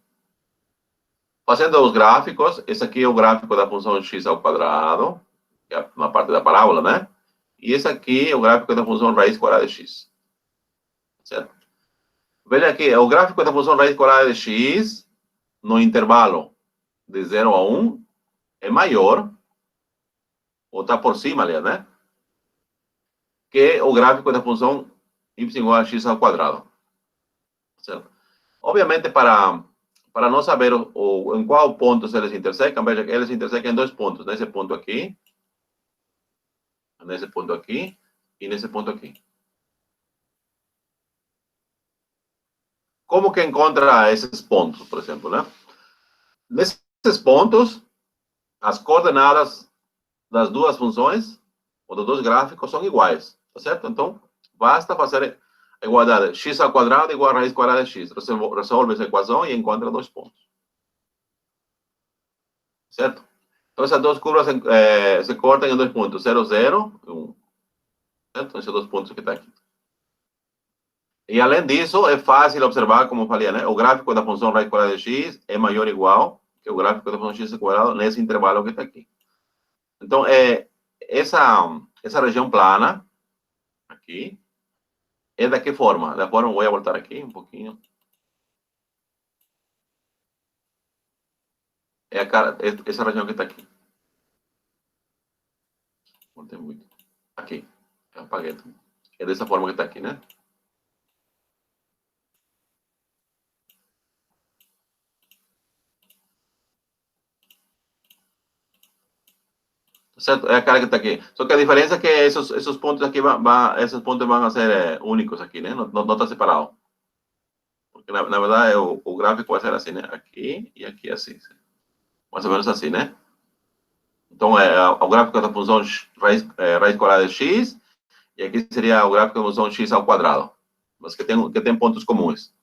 Fazendo os gráficos, esse aqui é o gráfico da função x ao quadrado, que é uma parte da parábola, né? E esse aqui é o gráfico da função raiz quadrada de x. Certo? Veja aqui, o gráfico da função raiz quadrada de x, no intervalo de 0 a 1, é maior, ou está por cima, aliás, né? Que o gráfico da função y igual a x ao quadrado. Certo? Obviamente, para não saber em qual ponto eles intersecam, veja que eles intersecam em dois pontos, nesse ponto aqui e nesse ponto aqui. Como que encontra esses pontos, por exemplo, né? Nesses pontos, as coordenadas das duas funções, ou dos dois gráficos, são iguais, tá certo? Então, basta fazer a igualdade x ao quadrado igual a raiz quadrada de x. Resolve essa equação e encontra dois pontos. Certo? Então, essas duas curvas se cortam em dois pontos, 0, 0 e 1. Certo? Esses dois pontos que estão aqui. E, além disso, é fácil observar, como eu falei, né? O gráfico da função raiz quadrada de x é maior ou igual que o gráfico da função x ao quadrado nesse intervalo que está aqui. Então, essa região plana, aqui, é da que forma? Da forma, vou voltar aqui um pouquinho. Essa região que está aqui. Não tem muito. Aqui. Apaguei. É dessa forma que está aqui, né? Certo? É a cara que está aqui. Só que a diferença é que esses pontos aqui esses pontos vão ser únicos aqui, né? Não está separado. Porque, na verdade, o gráfico vai ser assim, né? Aqui e aqui assim. Mais ou menos assim, né? Então, o gráfico da função raiz quadrada de x, e aqui seria o gráfico da função x ao quadrado. Mas que tem pontos comuns.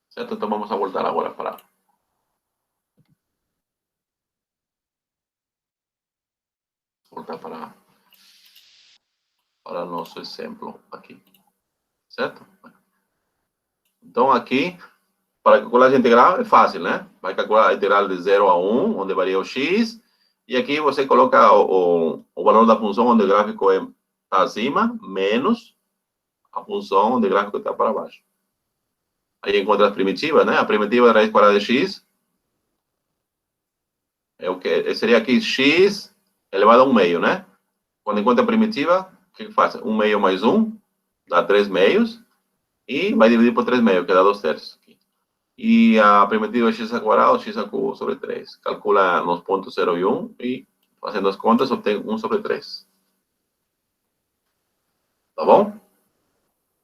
Certo? Então, vamos a voltar agora para o nosso exemplo aqui. Certo? Então, aqui, para calcular a integral é fácil, né? Vai calcular a integral de 0 a 1, onde varia o x, e aqui você coloca o valor da função onde o gráfico está acima, menos a função onde o gráfico está para baixo. Aí encontra as primitivas, né? A primitiva da raiz quadrada de x é o que seria aqui x elevado a 1 meio, né? Quando encontra a primitiva, o que faz? 1 meio mais 1 dá 3 meios, e vai dividir por 3 meios, que dá 2 terços. E a primitiva é x ao quadrado, x ao cubo sobre 3. Calcula nos pontos 0 e 1 e, fazendo as contas, obtém 1 sobre 3. Tá bom?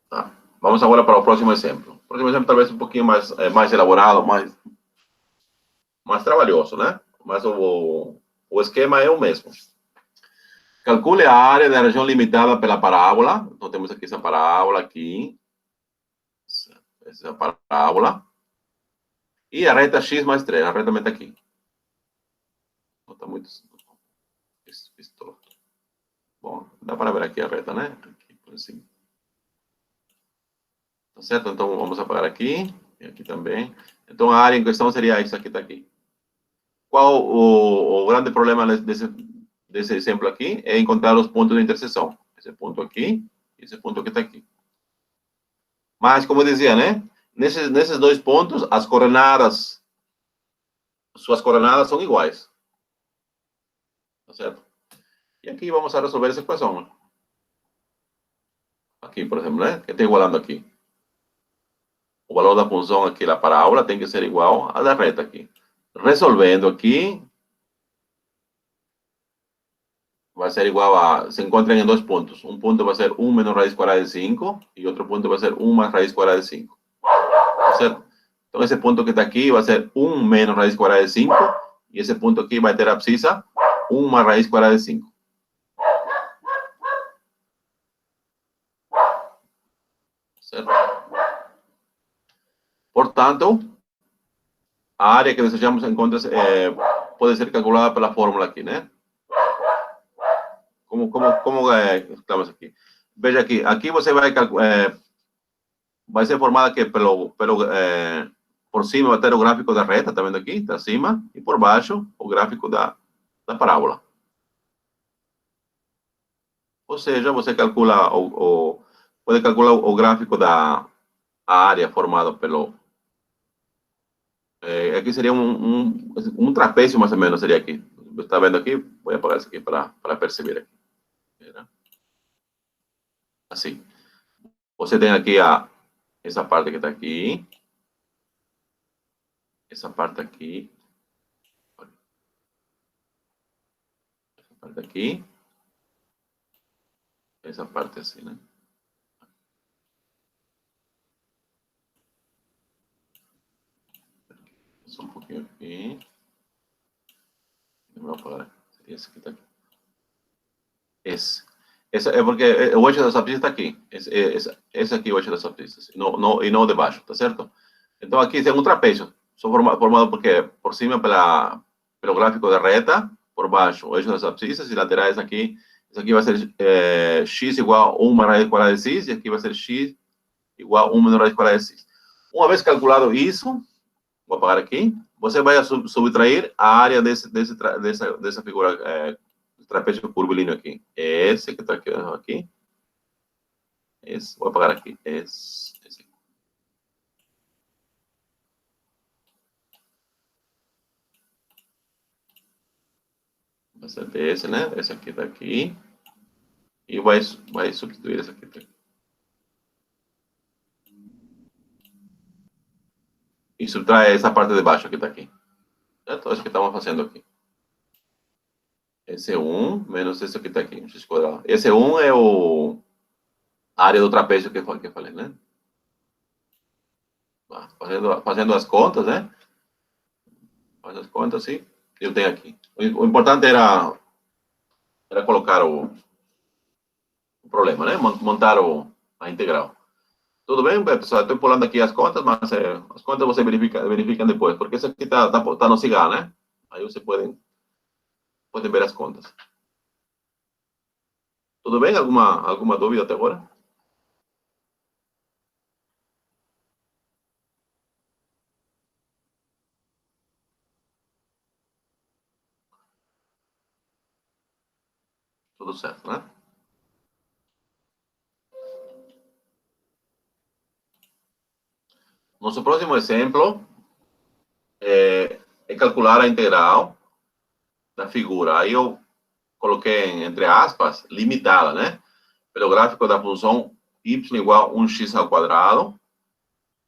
Tá. Vamos agora para o próximo exemplo. O próximo exemplo talvez um pouquinho mais elaborado, mais trabalhoso, né? Mas o esquema é o mesmo. Calcule a área da região limitada pela parábola. Então, temos aqui essa parábola aqui. Essa parábola. E a reta x mais 3, a reta está aqui. Não está muito... Bom, dá para ver aqui a reta, né? Aqui, por cima. Tá certo? Então, vamos apagar aqui. E aqui também. Então, a área em questão seria isso aqui, está aqui. Qual o grande problema desse exemplo aqui? É encontrar os pontos de interseção. Esse ponto aqui e esse ponto que está aqui. Mas, como eu dizia, né? Nesses dois pontos, suas coordenadas são iguais. Tá certo? E aqui vamos a resolver essa equação. Aqui, por exemplo, né? Que está igualando aqui. O valor da função aqui da parábola tem que ser igual à da reta aqui. Resolvendo aqui, vai ser igual a... Se encontram em dois pontos. Um ponto vai ser 1 menos raiz quadrada de 5 e outro ponto vai ser 1 mais raiz quadrada de 5. Tá certo? Então, esse ponto que está aqui vai ser 1 menos raiz quadrada de 5 e esse ponto aqui vai ter a abscissa 1 mais raiz quadrada de 5. Certo? Portanto, a área que desejamos encontrar pode ser calculada pela fórmula aqui, né? Como estamos aqui? Veja aqui, aqui você vai ser formada aqui por cima vai ter o gráfico da reta, tá vendo aqui? Está acima, e por baixo o gráfico da parábola. Ou seja, você calcula pode calcular o gráfico da área formada pelo... aqui seria um trapézio, mais ou menos, seria aqui. Você está vendo aqui? Vou apagar isso aqui para perceber aqui. Assim. Você tem aqui essa parte que está aqui. Essa parte aqui. Essa parte aqui. Essa parte assim, né? Só um pouquinho aqui. Vou apagar. Seria esse aqui, tá aqui. Esse é porque o eixo das abscissas está aqui. Esse aqui é o eixo das abscissas. E não o de baixo, tá certo? Então, aqui tem um trapézio. Só formado porque por cima pelo gráfico da reta, por baixo o eixo das abscissas e laterais aqui. Isso aqui vai ser x igual a 1 mais raiz quadrada de x, e aqui vai ser x igual a 1 menos raiz quadrada de x. Uma vez calculado isso, vou apagar aqui, você vai subtrair a área dessa figura, trapézio curvilíneo aqui. Esse que está aqui. Esse, vou apagar aqui. Esse aqui. Vai ser esse, né? Esse aqui está aqui. E vai substituir esse aqui. E subtrai essa parte de baixo que está aqui. Certo? Isso que estamos fazendo aqui. Esse é 1 menos esse que está aqui, x quadrado. Esse 1 é a área do trapézio que eu falei, né? Fazendo as contas, né? Faz as contas, sim. Eu tenho aqui. O importante era colocar o problema, né? Montar a integral. Tudo bem, pessoal? Estou pulando aqui as contas, mas as contas você verificam depois, porque isso aqui está no CIGA, né? Aí você podem ver as contas. Tudo bem? Alguma dúvida até agora? Tudo certo, né? Nosso próximo exemplo é calcular a integral da figura. Aí eu coloquei, entre aspas, limitada, né? Pelo gráfico da função y igual a 1x ao quadrado,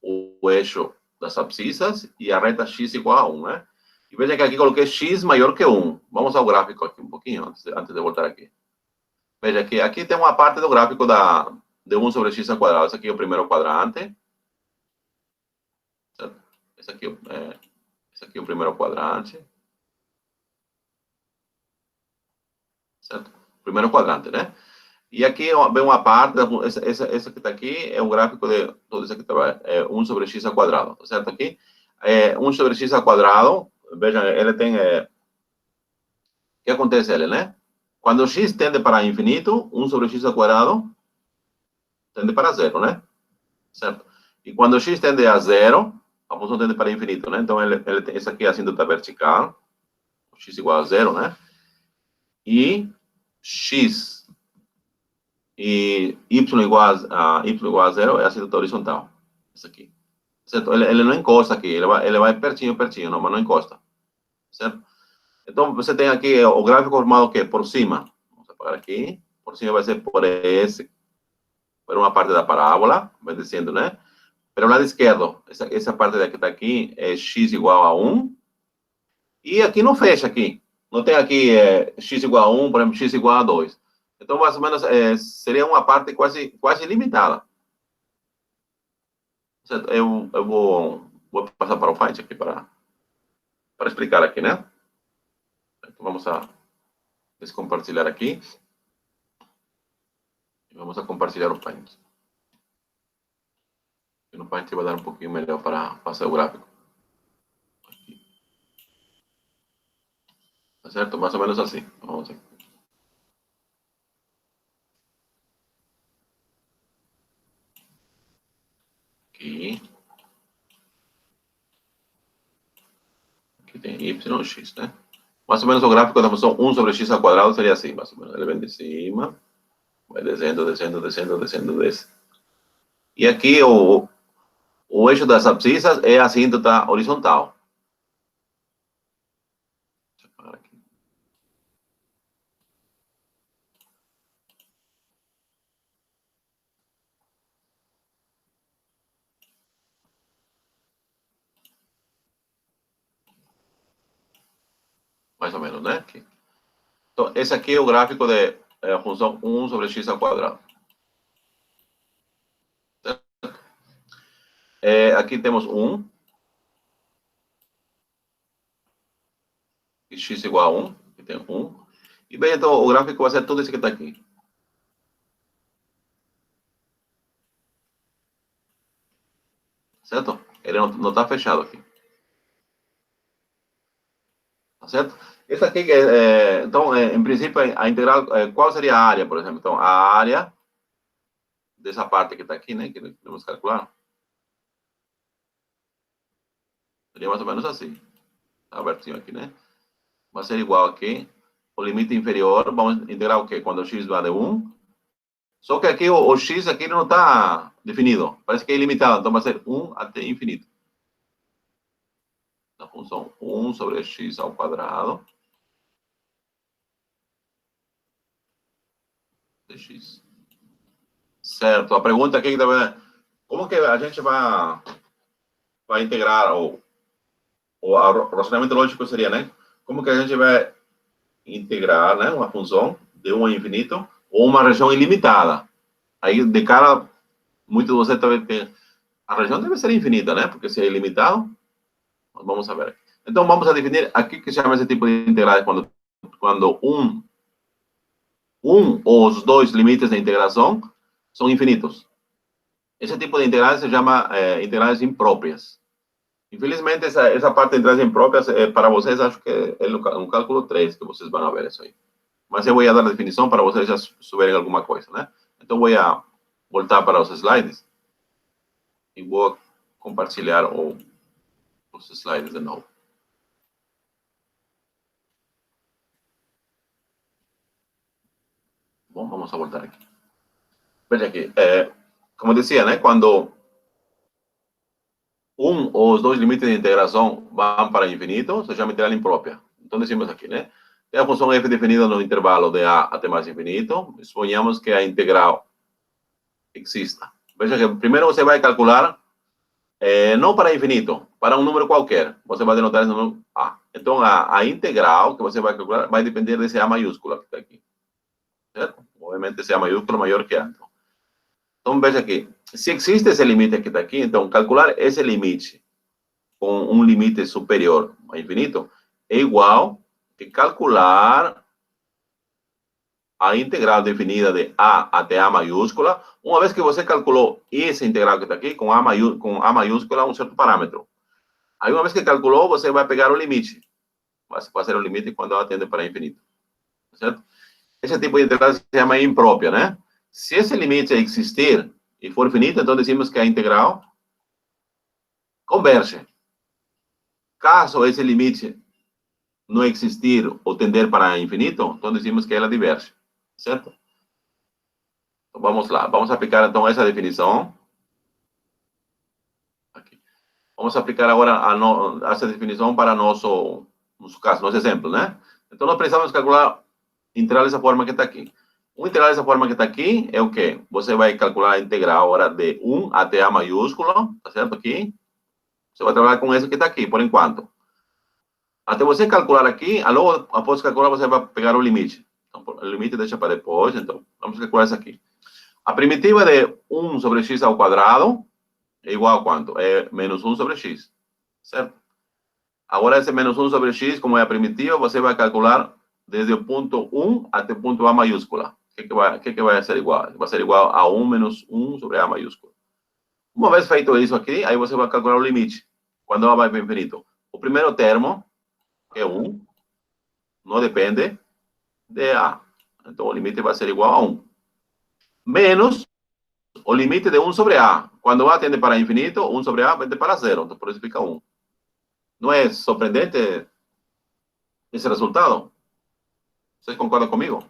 o eixo das abscissas e a reta x igual a 1, né? E veja que aqui coloquei x maior que 1. Vamos ao gráfico aqui um pouquinho, antes de voltar aqui. Veja que aqui tem uma parte do gráfico de 1 sobre x ao quadrado. Esse aqui é o primeiro quadrante. Certo? Esse aqui é o primeiro quadrante. Certo? Primeiro quadrante, né? E aqui vem uma parte, essa que está aqui é um gráfico de todo isso aqui, é 1 sobre x ao quadrado, certo? Aqui, 1 sobre x ao quadrado, veja, ele tem, o que acontece ele, né? Quando x tende para infinito, 1 sobre x ao quadrado tende para zero, né? Certo? E quando x tende a zero, a função tende para infinito, né? Então, ele tem, esse aqui é a assíntota vertical, x igual a zero, né? E x e y igual a zero é a assíntota horizontal. Isso aqui. Certo? Ele não encosta aqui, ele vai pertinho, não, mas não encosta. Certo? Então, você tem aqui o gráfico formado o quê? Por cima. Vamos apagar aqui. Por cima vai ser por uma parte da parábola, vai descendo, né? Pelo lado esquerdo, essa parte daqui está aqui, é x igual a 1. E aqui não fecha aqui. Não tem aqui x igual a 1, por exemplo, x igual a 2. Então, mais ou menos, seria uma parte quase limitada. Certo? Eu vou passar para o Paint aqui para explicar aqui, né? Então, vamos a descompartilhar aqui. E vamos a compartilhar o Paint. E no Paint vai dar um pouquinho melhor para fazer o gráfico. Aqui. Tá certo? Mais ou menos assim. Vamos aqui. Aqui tem y e x, né? Mais ou menos o gráfico da função 1 sobre x ao quadrado seria assim, mais ou menos. Ele vem de cima, vai descendo. E aqui o eixo das abscissas é a assíntota horizontal. Deixa eu apagar aqui. Mais ou menos, né? Aqui. Então, esse aqui é o gráfico da função 1 sobre x ao quadrado. Aqui temos 1. E x igual a 1. Aqui tem 1. E bem, então, o gráfico vai ser tudo isso que está aqui. Certo? Ele não está fechado aqui. Tá certo? Esse aqui, então, em princípio, a integral, qual seria a área, por exemplo? Então, a área dessa parte que está aqui, né, que vamos calcular, seria mais ou menos assim. Tá abertinho aqui, né? Vai ser igual aqui, o limite inferior, vamos integrar o quê? Quando o x vai de 1. Só que aqui o x aqui não está definido, parece que é ilimitado, então vai ser 1 até infinito. Da função 1 sobre x ao quadrado de x. Certo, a pergunta aqui também é, como que a gente vai integrar, o racionamento lógico seria, né? Como que a gente vai integrar, né, uma função de 1 a infinito ou uma região ilimitada? Aí, de cara, muitos de vocês talvez pensem, a região deve ser infinita, né? Porque se é ilimitado, vamos ver. Então, vamos a definir aqui que se chama esse tipo de integrais quando um ou os dois limites de integração são infinitos. Esse tipo de integrais se chama integrais impróprias. Infelizmente, essa parte de integrais impróprias, para vocês, acho que é um cálculo 3 que vocês vão ver isso aí. Mas eu vou dar a definição para vocês já souberem alguma coisa, né? Então, vou voltar para os slides e vou compartilhar os slides de novo. Bom, vamos a voltar aqui. Veja aqui, como dizia, né? Quando um ou os dois limites de integração vão para infinito, se chama integral imprópria. Então, decimos aqui, né? Tem a função f definida no intervalo de a até mais infinito. Suponhamos que a integral exista. Veja que primeiro você vai calcular não para infinito, para um número qualquer. Você vai denotar esse número A. Então, a integral que você vai calcular vai depender desse A maiúsculo que está aqui. Certo? Obviamente, esse A maiúsculo é maior que A. Então, veja aqui. Se existe esse limite que está aqui, então, calcular esse limite com um limite superior a infinito é igual que calcular a integral definida de A até A maiúscula. Uma vez que você calculou essa integral que está aqui, com A maiúscula, um certo parâmetro. Aí, uma vez que calculou, você vai pegar o limite. Vai fazer o limite quando ela tende para infinito. Certo? Esse tipo de integral se chama imprópria, né? Se esse limite existir e for finito, então decimos que a integral converge. Caso esse limite não existir ou tender para infinito, então decimos que ela diverge. Certo? Então, vamos lá. Vamos aplicar, então, essa definição. Aqui. Vamos aplicar agora essa definição para nosso caso, nosso exemplo, né? Então, nós precisamos calcular integral dessa forma que está aqui. O integral dessa forma que está aqui é o quê? Você vai calcular a integral agora de 1 até A maiúsculo, tá certo aqui? Você vai trabalhar com esse que está aqui, por enquanto. Até você calcular aqui, logo após calcular, você vai pegar o limite. Então, o limite deixa para depois, então, vamos calcular isso aqui. A primitiva de 1 sobre x ao quadrado é igual a quanto? É menos 1 sobre x, certo? Agora, esse menos 1 sobre x, como é a primitiva, você vai calcular desde o ponto 1 até o ponto A maiúscula. O que vai ser igual? Vai ser igual a 1 menos 1 sobre A maiúscula. Uma vez feito isso aqui, aí você vai calcular o limite. Quando A vai para o infinito. O primeiro termo, que é 1, não depende de A. Então, o limite vai ser igual a 1. Menos o limite de 1 sobre A. Quando A tende para infinito, 1 sobre A tende para 0. Então, por isso fica 1. Não é surpreendente esse resultado? Vocês concordam comigo?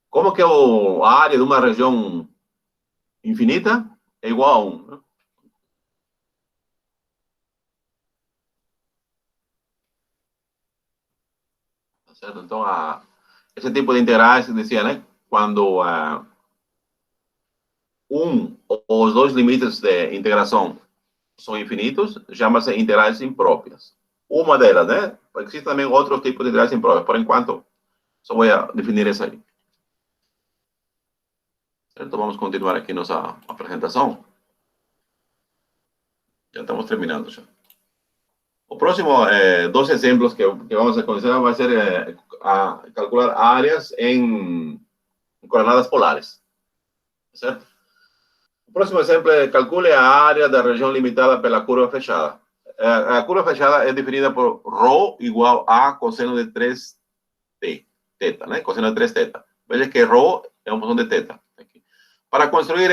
Como que a área de uma região infinita é igual a 1? Né? Tá certo? Então, esse tipo de integrais, dizia, né? Quando os dois limites de integração são infinitos, chama-se integrais impróprias. Uma delas, né? Existe também outro tipo de integrais impróprias. Por enquanto, só vou definir essa aí. Certo? Vamos continuar aqui nossa apresentação. Já estamos terminando já. O próximo, dos exemplos que vamos a considerar vai ser calcular áreas em coordenadas polares. Certo? O próximo exemplo é calcule a área da região limitada pela curva fechada. A curva fechada é definida por ρ igual a cosseno de 3t, teta, né? Cosseno de 3 teta. Veja que ρ é uma função de teta. Aqui. Para construir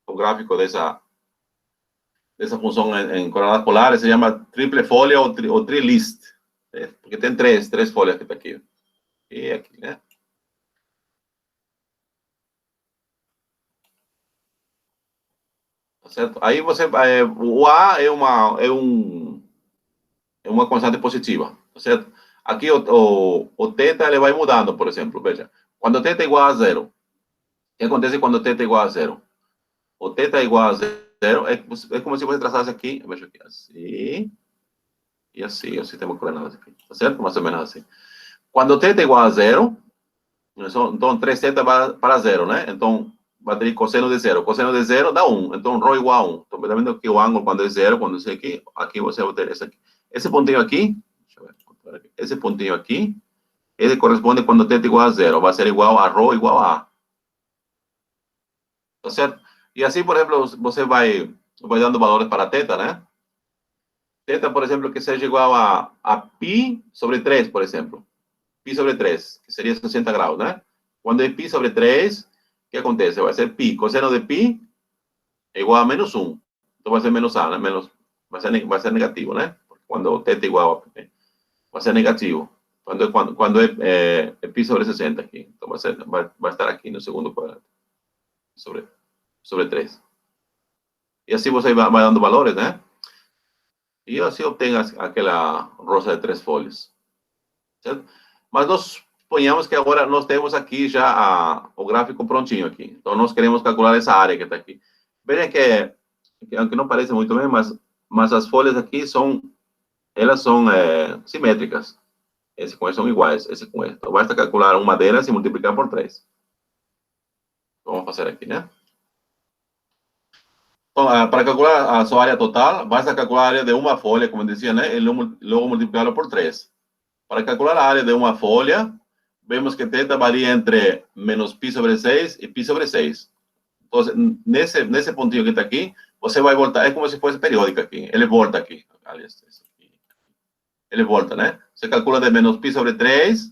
o gráfico dessa função em coordenadas polares se chama triple folha ou trilist, né? Porque tem três folhas que está aqui. E aqui, né? Tá certo? Aí você, o A é uma constante positiva, tá certo? Aqui o θ ele vai mudando, por exemplo, veja. Quando θ é igual a 0, o que acontece quando θ é igual a 0? O θ é igual a 0, é como se você traçasse aqui, veja aqui, assim, e assim, o sistema coordenadas aqui, tá certo? Mais ou menos assim. Quando θ é igual a 0, então 3θ vai para 0, né? Então, vai ter cosseno de 0. Cosseno de 0 dá 1. Então, ρ igual a 1. Então, está vendo que o ângulo, quando é 0, quando é aqui você vai ter esse aqui. Esse pontinho aqui, deixa eu ver, esse pontinho aqui, ele corresponde quando θ é igual a 0. Vai ser igual a ρ igual a A. Tá certo? E assim, por exemplo, você vai dando valores para θ, né? Θ, por exemplo, que seja igual a π sobre 3, por exemplo. Π sobre 3, que seria 60 graus, né? Quando é π sobre 3, o que acontece? Vai ser π. Cosseno de π é igual a menos 1. Então vai ser menos A, né? Vai ser negativo, né? Quando θ é igual a π, vai ser negativo. Quando é π sobre 60 aqui. Então vai estar aqui no segundo quadrante. Sobre 3. E assim você vai dando valores, né? E assim obtém aquela rosa de 3 folhas. Certo? Mas nós suponhamos que agora nós temos aqui já o gráfico prontinho aqui. Então, nós queremos calcular essa área que está aqui. Veja que aunque não parece muito bem, mas as folhas aqui elas são simétricas. Esse com esse são iguais, esse com esse. Então, basta calcular uma delas e multiplicar por 3. Vamos fazer aqui, né? Então, para calcular a sua área total, basta calcular a área de uma folha, como eu dizia, né? E logo multiplicá-la por 3. Para calcular a área de uma folha, vemos que θ varia entre menos π sobre 6 e π sobre 6. Então, nesse pontinho que está aqui, você vai voltar, é como se fosse periódica aqui. Ele volta aqui. Aliás, ele volta, né? Você calcula de menos π sobre 3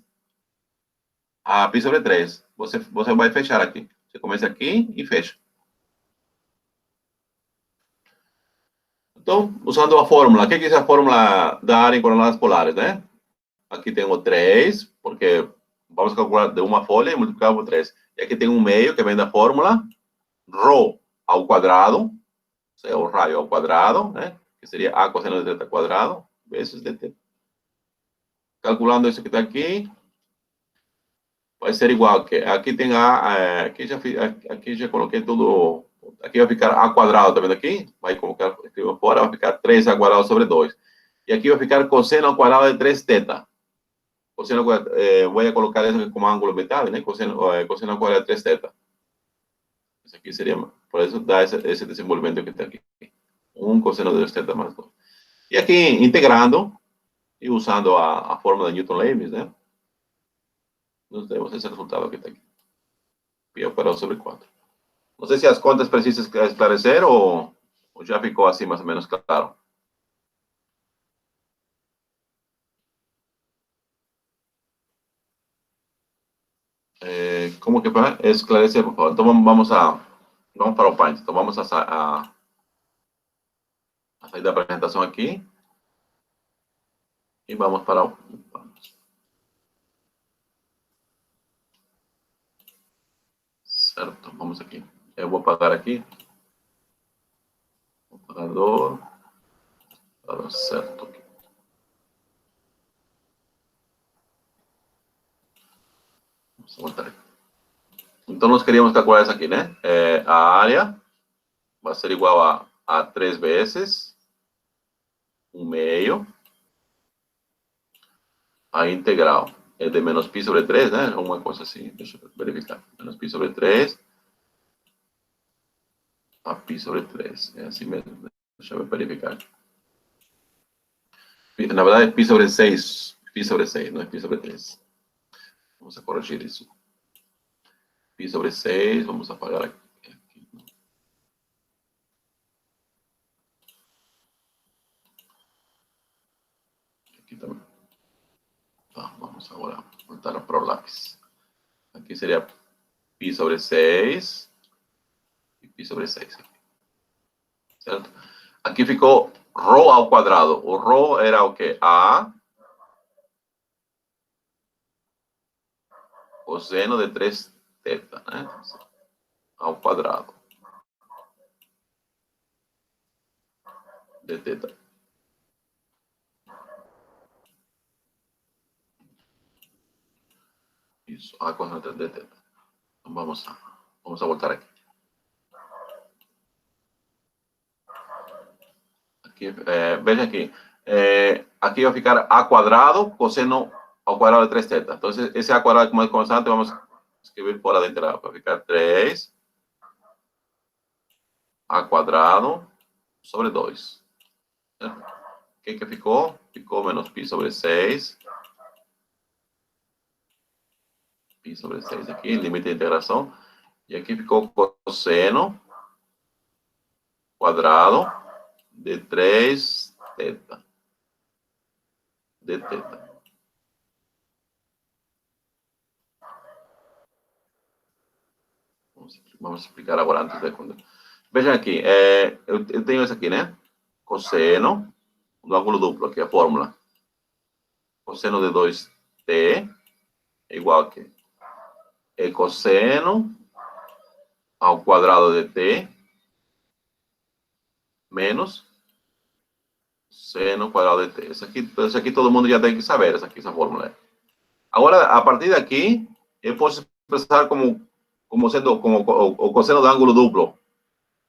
a π sobre 3. Você vai fechar aqui. Você começa aqui e fecha. Então, usando a fórmula, o que é a fórmula da área em coordenadas polares, né? Aqui tem o 3, porque vamos calcular de uma folha e multiplicar por 3. E aqui tem um meio que vem da fórmula ρ ao quadrado, é o raio ao quadrado, né? Que seria A cosseno de θ quadrado, vezes dt. Calculando isso que está aqui, vai ser igual que aqui tem aqui já coloquei tudo. Aqui vai ficar A quadrado, tá vendo aqui? Vai colocar, escrever fora, vai ficar 3A quadrado sobre 2. E aqui vai ficar cosseno ao quadrado de 3θ. Cosseno, vou colocar isso como ângulo metade, né? Cosseno ao quadrado de 3θ. Isso aqui seria, por isso dá esse desenvolvimento que está aqui. 1 cosseno de 2θ mais 2. E aqui, integrando, e usando a fórmula de Newton-Lewis, né? Nós temos esse resultado que está aqui. Pi ao quadrado sobre 4. Não sei se as contas precisam esclarecer ou já ficou assim mais ou menos claro. Como que para esclarecer, por favor? Então vamos para o Paint. Então vamos a sair da apresentação aqui e vamos para o certo. Vamos aqui. Eu vou apagar aqui. Apagador. Certo. Vamos voltar aqui. Então nós queríamos calcular isso aqui, né? A área vai ser igual a 3 vezes 1/2. A integral é de menos π sobre 3, né? Uma coisa assim, deixa eu verificar. Menos π sobre 3 a π sobre 3. É assim mesmo. Deixa eu verificar. Na verdade, é π sobre 6. Π sobre 6, não é π sobre 3. Vamos a corrigir isso. Π sobre 6, vamos apagar aqui. Aqui também. Tá, vamos agora voltar para o lápis. Aqui seria π sobre 6 e π sobre 6. Certo? Aqui ficou ρ ao quadrado. O ρ era o quê? A cosseno de 3θ, né? Ao quadrado de θ. Isso, A cosseno de θ. Então vamos a voltar aqui. Veja aqui. Aqui vai ficar A quadrado cosseno ao quadrado de 3θ. Então, esse A quadrado como é constante, vamos escrever fora da integral. Vai ficar 3 A quadrado sobre 2. O que ficou? Ficou menos π sobre 6. Π sobre 6 aqui, limite de integração. E aqui ficou cosseno quadrado de 3θ. De θ. Vamos explicar agora antes de quando. Vejam aqui, eu tenho isso aqui, né? Cosseno do ângulo duplo, aqui a fórmula. Cosseno de 2t é igual a quê? É cosseno ao quadrado de t menos seno ao quadrado de t. Isso aqui todo mundo já tem que saber, essa fórmula. Agora, a partir daqui, eu posso expressar como sendo o cosseno do ângulo duplo.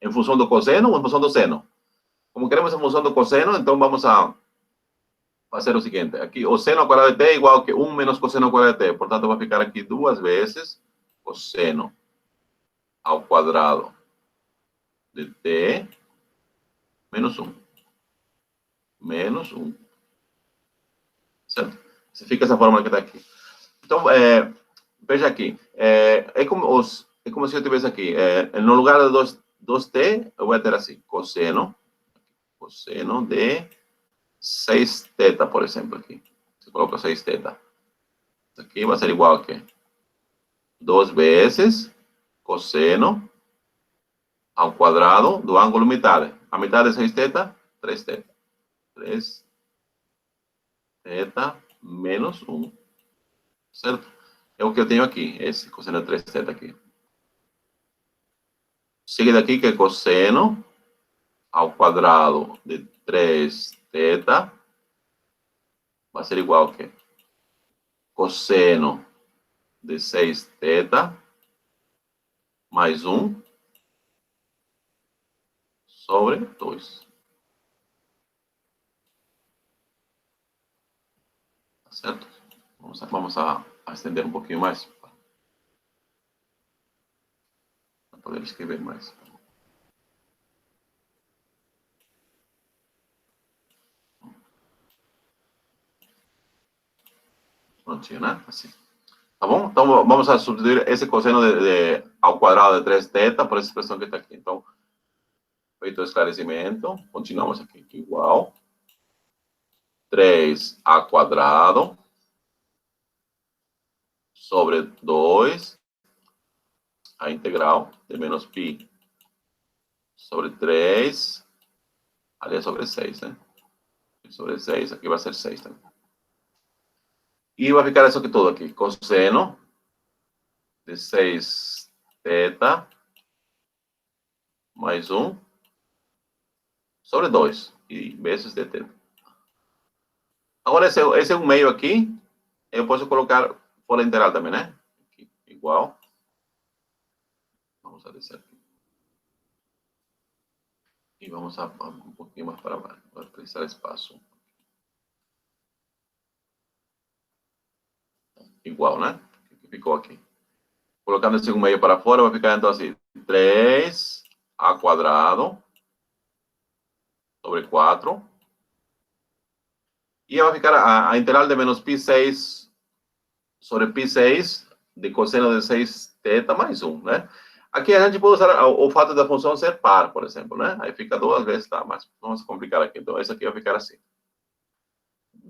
em função do cosseno ou em função do seno? Como queremos em função do cosseno, então vamos a fazer o seguinte. Aqui, o seno ao quadrado de t é igual que 1 menos cosseno ao quadrado de t. Portanto, vai ficar aqui 2 vezes cosseno ao quadrado de t menos 1. Menos 1. Certo? Você fica essa fórmula que está aqui. Então, veja aqui. É como se eu tivesse aqui. No lugar de 2t, eu vou ter assim. Cosseno de 6θ, por exemplo, aqui. Você coloca 6θ. Isso aqui vai ser igual a quê? 2 vezes cosseno ao quadrado do ângulo metade. A metade de 6θ, 3θ. 3θ menos 1. Certo? É o que eu tenho aqui, esse cosseno de 3θ aqui. Sigue daqui que é cosseno ao quadrado de 3θ vai ser igual a quê? Cosseno de 6θ mais 1 sobre 2. Tá certo? Vamos a estender um pouquinho mais. Para poder escrever mais. Prontinho, né? Assim. Tá bom? Então, vamos a substituir esse cosseno ao quadrado de 3θ por essa expressão que está aqui. Então, feito o esclarecimento, continuamos aqui. Igual 3a quadrado sobre 2, a integral de menos π sobre 3, ali é sobre 6, né? Sobre 6, aqui vai ser 6 também. E vai ficar isso aqui tudo aqui. Cosseno de 6θ mais 1 sobre 2 e vezes dθ. Agora, esse é um meio aqui. Eu posso colocar fora integral também, né? Aqui, igual. Vamos a descer aqui. E vamos a um pouquinho mais para baixo. Vai precisar espaço. Igual, né? Ficou aqui. Colocando esse meio para fora, vai ficar então assim. 3a quadrado sobre 4. E vai ficar a integral de menos π6 sobre π6 de cosseno de 6θ mais 1, né? Aqui a gente pode usar o fato da função ser par, por exemplo, né? Aí fica 2 vezes, tá? Mas vamos complicar aqui. Então, esse aqui vai ficar assim.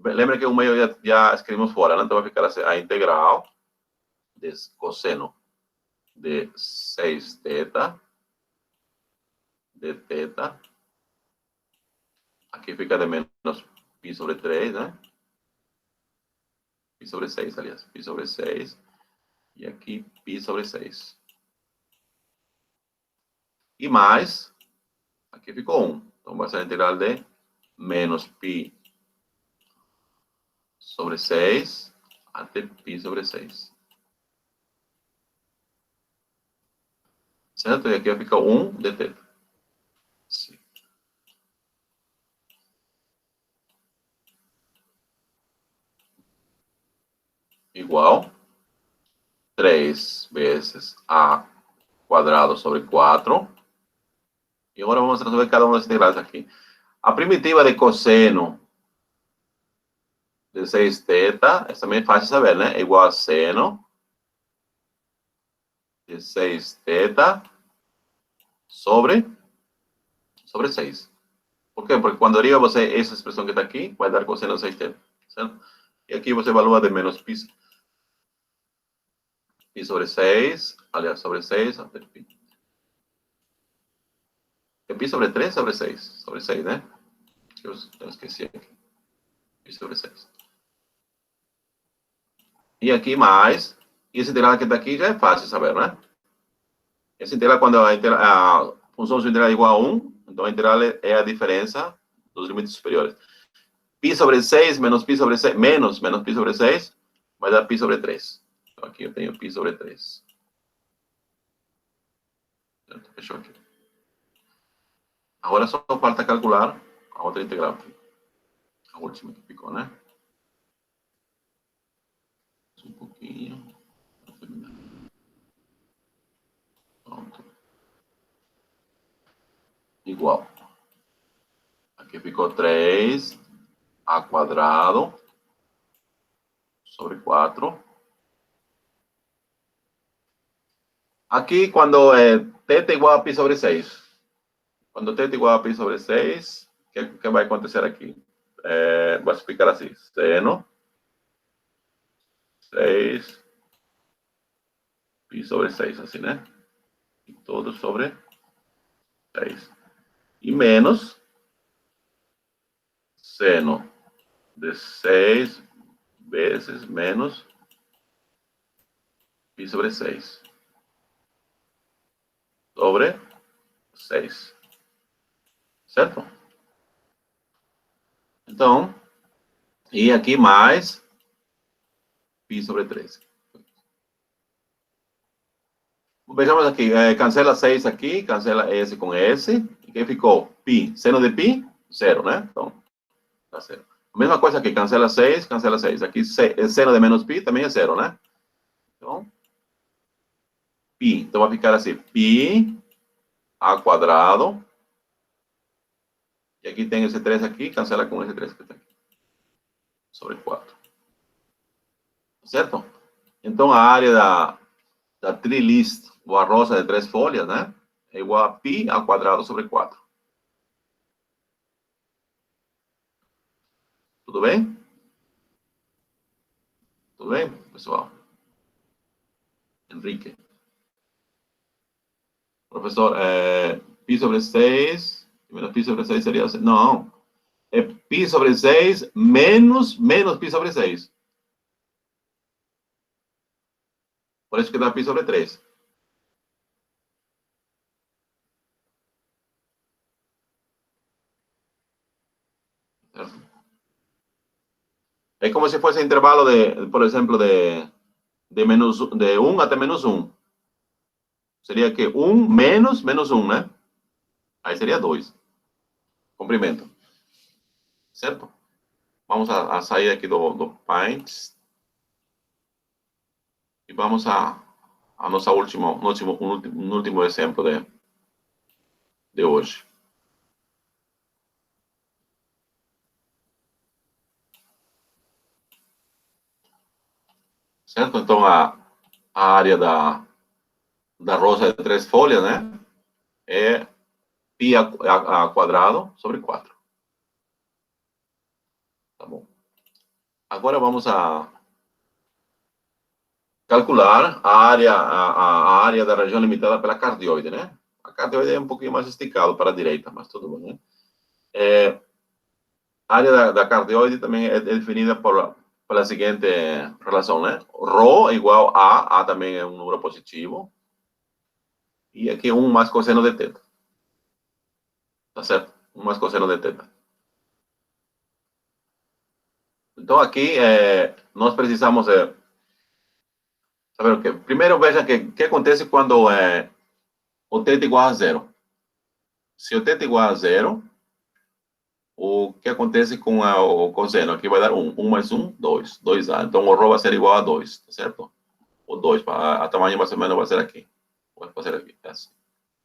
Lembra que o meio já escrevemos fora, né? Então, vai ficar assim, a integral de cosseno de 6θ de θ. Aqui fica de menos π sobre 3, né? Π sobre 6, aliás. Π sobre 6. E aqui, π sobre 6. E mais, aqui ficou 1. Então, vai ser a integral de menos π sobre 6 até π sobre 6. Certo? E aqui fica 1 dθ. Sim. Igual 3 vezes a quadrado sobre 4. E agora vamos resolver cada uma das integrais aqui. A primitiva de cosseno de 6θ, essa também é fácil de saber, né? É igual a seno de 6θ sobre 6. Por quê? Porque quando deriva você essa expressão que está aqui, vai dar cosseno de 6θ, certo? E aqui você evalua de menos π sobre 6, aliás, sobre 6 até π. É π sobre 3 sobre 6? Sobre 6, né? Eu esqueci aqui. Π sobre 6. E aqui mais, e essa integral que está aqui já é fácil de saber, né? Essa integral, quando a função integral é igual a 1, então a integral é a diferença dos limites superiores. Π sobre 6 menos π sobre 6, menos π sobre 6, vai dar π sobre 3. Então aqui eu tenho π sobre 3. Fechou aqui. Agora só falta calcular a outra integral. A última que ficou, né? Um pouquinho. Pronto. Igual. Aqui ficou 3 a quadrado sobre 4. Aqui, quando θ igual a π sobre 6. Quando θ igual a π sobre 6, o que vai acontecer aqui? Vai ficar assim, seno 6 π sobre 6, assim, né? E todo sobre 6. E menos seno de 6 vezes menos π sobre 6. Sobre 6. Certo? Então, e aqui mais π sobre 3. Vejamos aqui, cancela 6 aqui, cancela esse com esse. E que ficou? Π. Seno de π, 0, né? Então, tá 0. A mesma coisa aqui, cancela 6, cancela 6. Aqui, seno de menos π também é 0, né? Então, π. Então, vai ficar assim, π a quadrado. E aqui tem esse 3 aqui, cancela com esse 3 que tem aqui. Sobre 4. Certo? Então, a área da trilist, ou a rosa de 3 folhas, né? É igual a π ao quadrado sobre 4. Tudo bem? Tudo bem, pessoal? Enrique. Professor, π sobre 6, menos π sobre 6 seria... Não, é π sobre 6 menos π sobre 6. Por isso que dá π sobre 3. É como se fosse intervalo de, por exemplo, de 1 até menos 1. Seria que 1 menos 1, né? Aí seria 2. Comprimento. Certo? Vamos a sair aqui do Paint. E vamos a nosso último exemplo de hoje. Certo? Então, a área da rosa de 3 folhas, né? É π a quadrado sobre 4. Tá bom. Agora vamos a calcular a área da região limitada pela cardioide, né? A cardioide é um pouquinho mais esticado para a direita, mas tudo bem, né? A área da cardioide também é definida pela seguinte relação, né? Rho igual a também é um número positivo, e aqui 1 mais cosseno de θ. Tá certo? 1 mais cosseno de θ. Então, aqui, nós precisamos saber o quê? Primeiro, veja que acontece quando o θ igual a 0. Se o θ igual a 0, o que acontece com o cosseno? Aqui vai dar 1. 1 mais 1, 2. 2A. Então, o ρ vai ser igual a 2, tá certo? O 2, a tamanho mais ou menos vai ser aqui. Vai ser aqui, tá?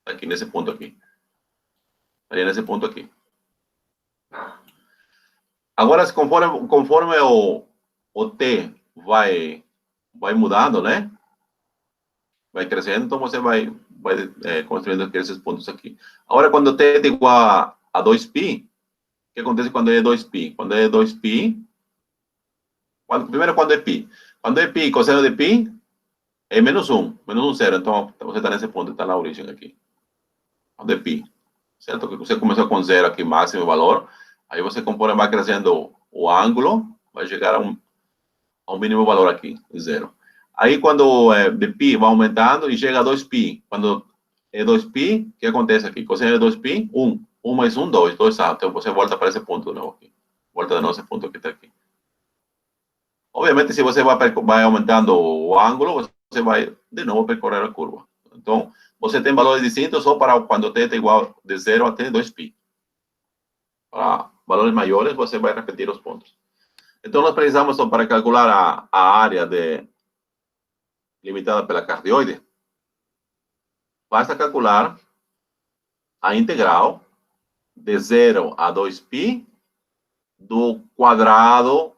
Aqui, nesse ponto aqui. Estaria nesse ponto aqui. Agora, conforme o t vai mudando, né? Vai crescendo, então você vai construindo esses pontos aqui. Agora, quando t é igual a 2π, o que acontece quando é 2π? Quando é 2π, primeiro, quando é π? Quando é π, cosseno de π é menos 1, 0. Então, você está nesse ponto, está na origem aqui. Quando é π, certo? Que você começou com 0 aqui, máximo valor. Aí você vai crescendo o ângulo, vai chegar a um mínimo valor aqui, 0. Aí, quando de π vai aumentando e chega a 2π. Quando é 2π, o que acontece aqui? Cosseno de 2π, 1. 1 mais 1, 2. 2A. Então, você volta para esse ponto de novo aqui. Volta de novo esse ponto que está aqui. Obviamente, se você vai aumentando o ângulo, você vai de novo percorrer a curva. Então, você tem valores distintos só para quando θ é igual de 0 até 2π. Para valores maiores, você vai repetir os pontos. Então, nós precisamos, para calcular a área limitada pela cardioide, basta calcular a integral de 0 a 2π do quadrado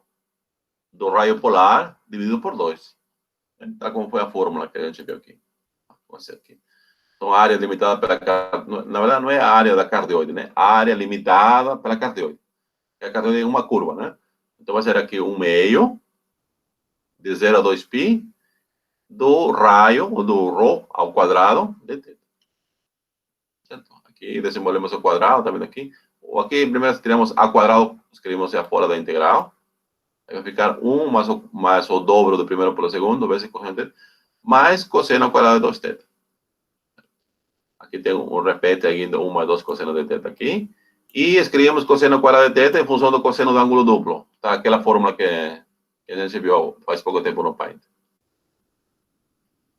do raio polar dividido por 2. Tá como foi a fórmula que a gente viu aqui. Vou ser aqui. Então, a área limitada pela cardioide, na verdade, não é a área da cardioide, né? A área limitada pela cardioide. A cardioide é uma curva, né? Então, vai ser aqui 1 meio de 0 a 2π do raio, do ρ ao quadrado de θ. Certo? Aqui desenvolvemos o quadrado, tá vendo aqui? Aqui, primeiro, tiramos a quadrado, escrevemos fora da integral. Aí vai ficar 1 mais o dobro do primeiro pelo segundo, vezes cosseno de θ, mais cosseno ao quadrado de 2θ. Aqui tem um repete ainda 1 mais 2 cosseno de θ aqui. E escrevemos cosseno ao quadrado de θ em função do cosseno do ângulo duplo. Tá? Aquela fórmula que a gente viu faz pouco tempo no Paint.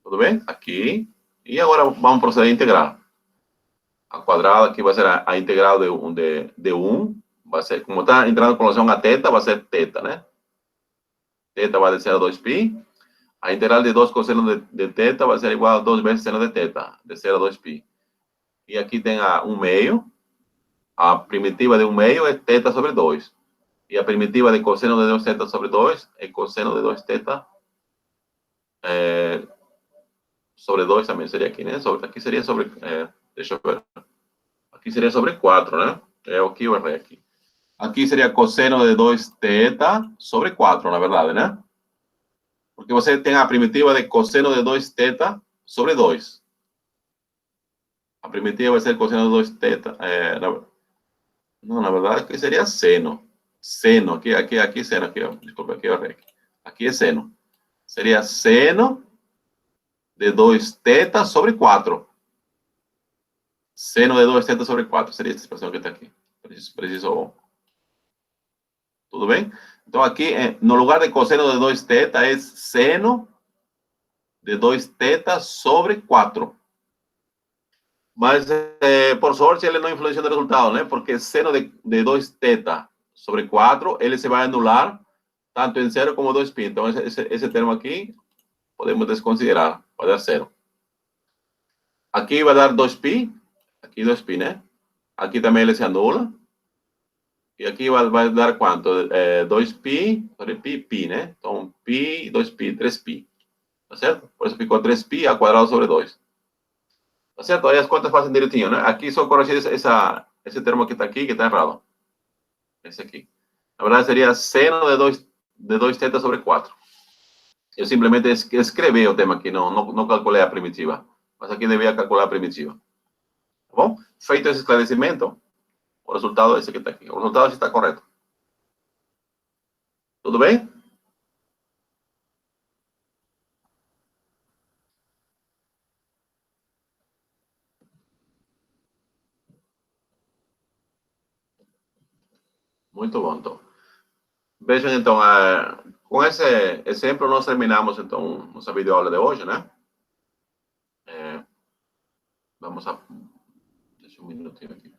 Tudo bem? Aqui. E agora vamos proceder a integrar. A quadrada aqui vai ser a integral de 1. Vai ser, como está entrando com relação a θ, vai ser θ, né? θ vai de 0 a 2π. A integral de 2 cosseno de θ vai ser igual a 2 vezes seno de θ, de 0 a 2π. E aqui tem a 1 meio. A primitiva de 1 meio é θ sobre 2. E a primitiva de cosseno de 2θ sobre 2 é cosseno de 2θ sobre 2 também seria aqui, né? Aqui seria sobre... deixa eu ver. Aqui seria sobre 4, né? É o que eu errei aqui. Aqui seria cosseno de 2θ sobre 4, na verdade, né? Porque você tem a primitiva de cosseno de 2θ sobre 2. A primitiva vai ser cosseno de 2θ. Não, na verdade, aqui seria seno. Seno, aqui seno, aqui, ó. Desculpa, aqui eu errei. Aqui é seno. Seria seno de 2θ sobre 4. Seno de 2θ sobre 4 seria essa expressão que está aqui. Preciso. Tudo bem? Então, aqui, no lugar de cosseno de 2θ, é seno de 2θ sobre 4. Mas, por sorte, ele não influencia no resultado, né? Porque seno de 2θ sobre 4, ele se vai anular tanto em 0 como 2π. Então, esse termo aqui, podemos desconsiderar. Vai dar 0. Aqui vai dar 2π. Aqui 2π, né? Aqui também ele se anula. E aqui vai dar quanto? 2π sobre π, né? Então, π, 2π, 3π. Tá certo? Por isso ficou 3π ao quadrado sobre 2. Tá certo? Aí as contas fazem direitinho, né? Aqui só corrigir esse termo que está aqui, que está errado. Esse aqui. Na verdade, seria seno de 2θ sobre 4. Eu simplesmente escrevi o tema aqui, não calculei a primitiva. Mas aqui devia calcular a primitiva. Tá bom? Feito esse esclarecimento, o resultado é esse que está aqui. O resultado está correto. Tudo bem? Muito bom, então. Vejam, então, com esse exemplo, nós terminamos, então, nossa videoaula de hoje, né? Vamos a... Deixa um minutinho aqui.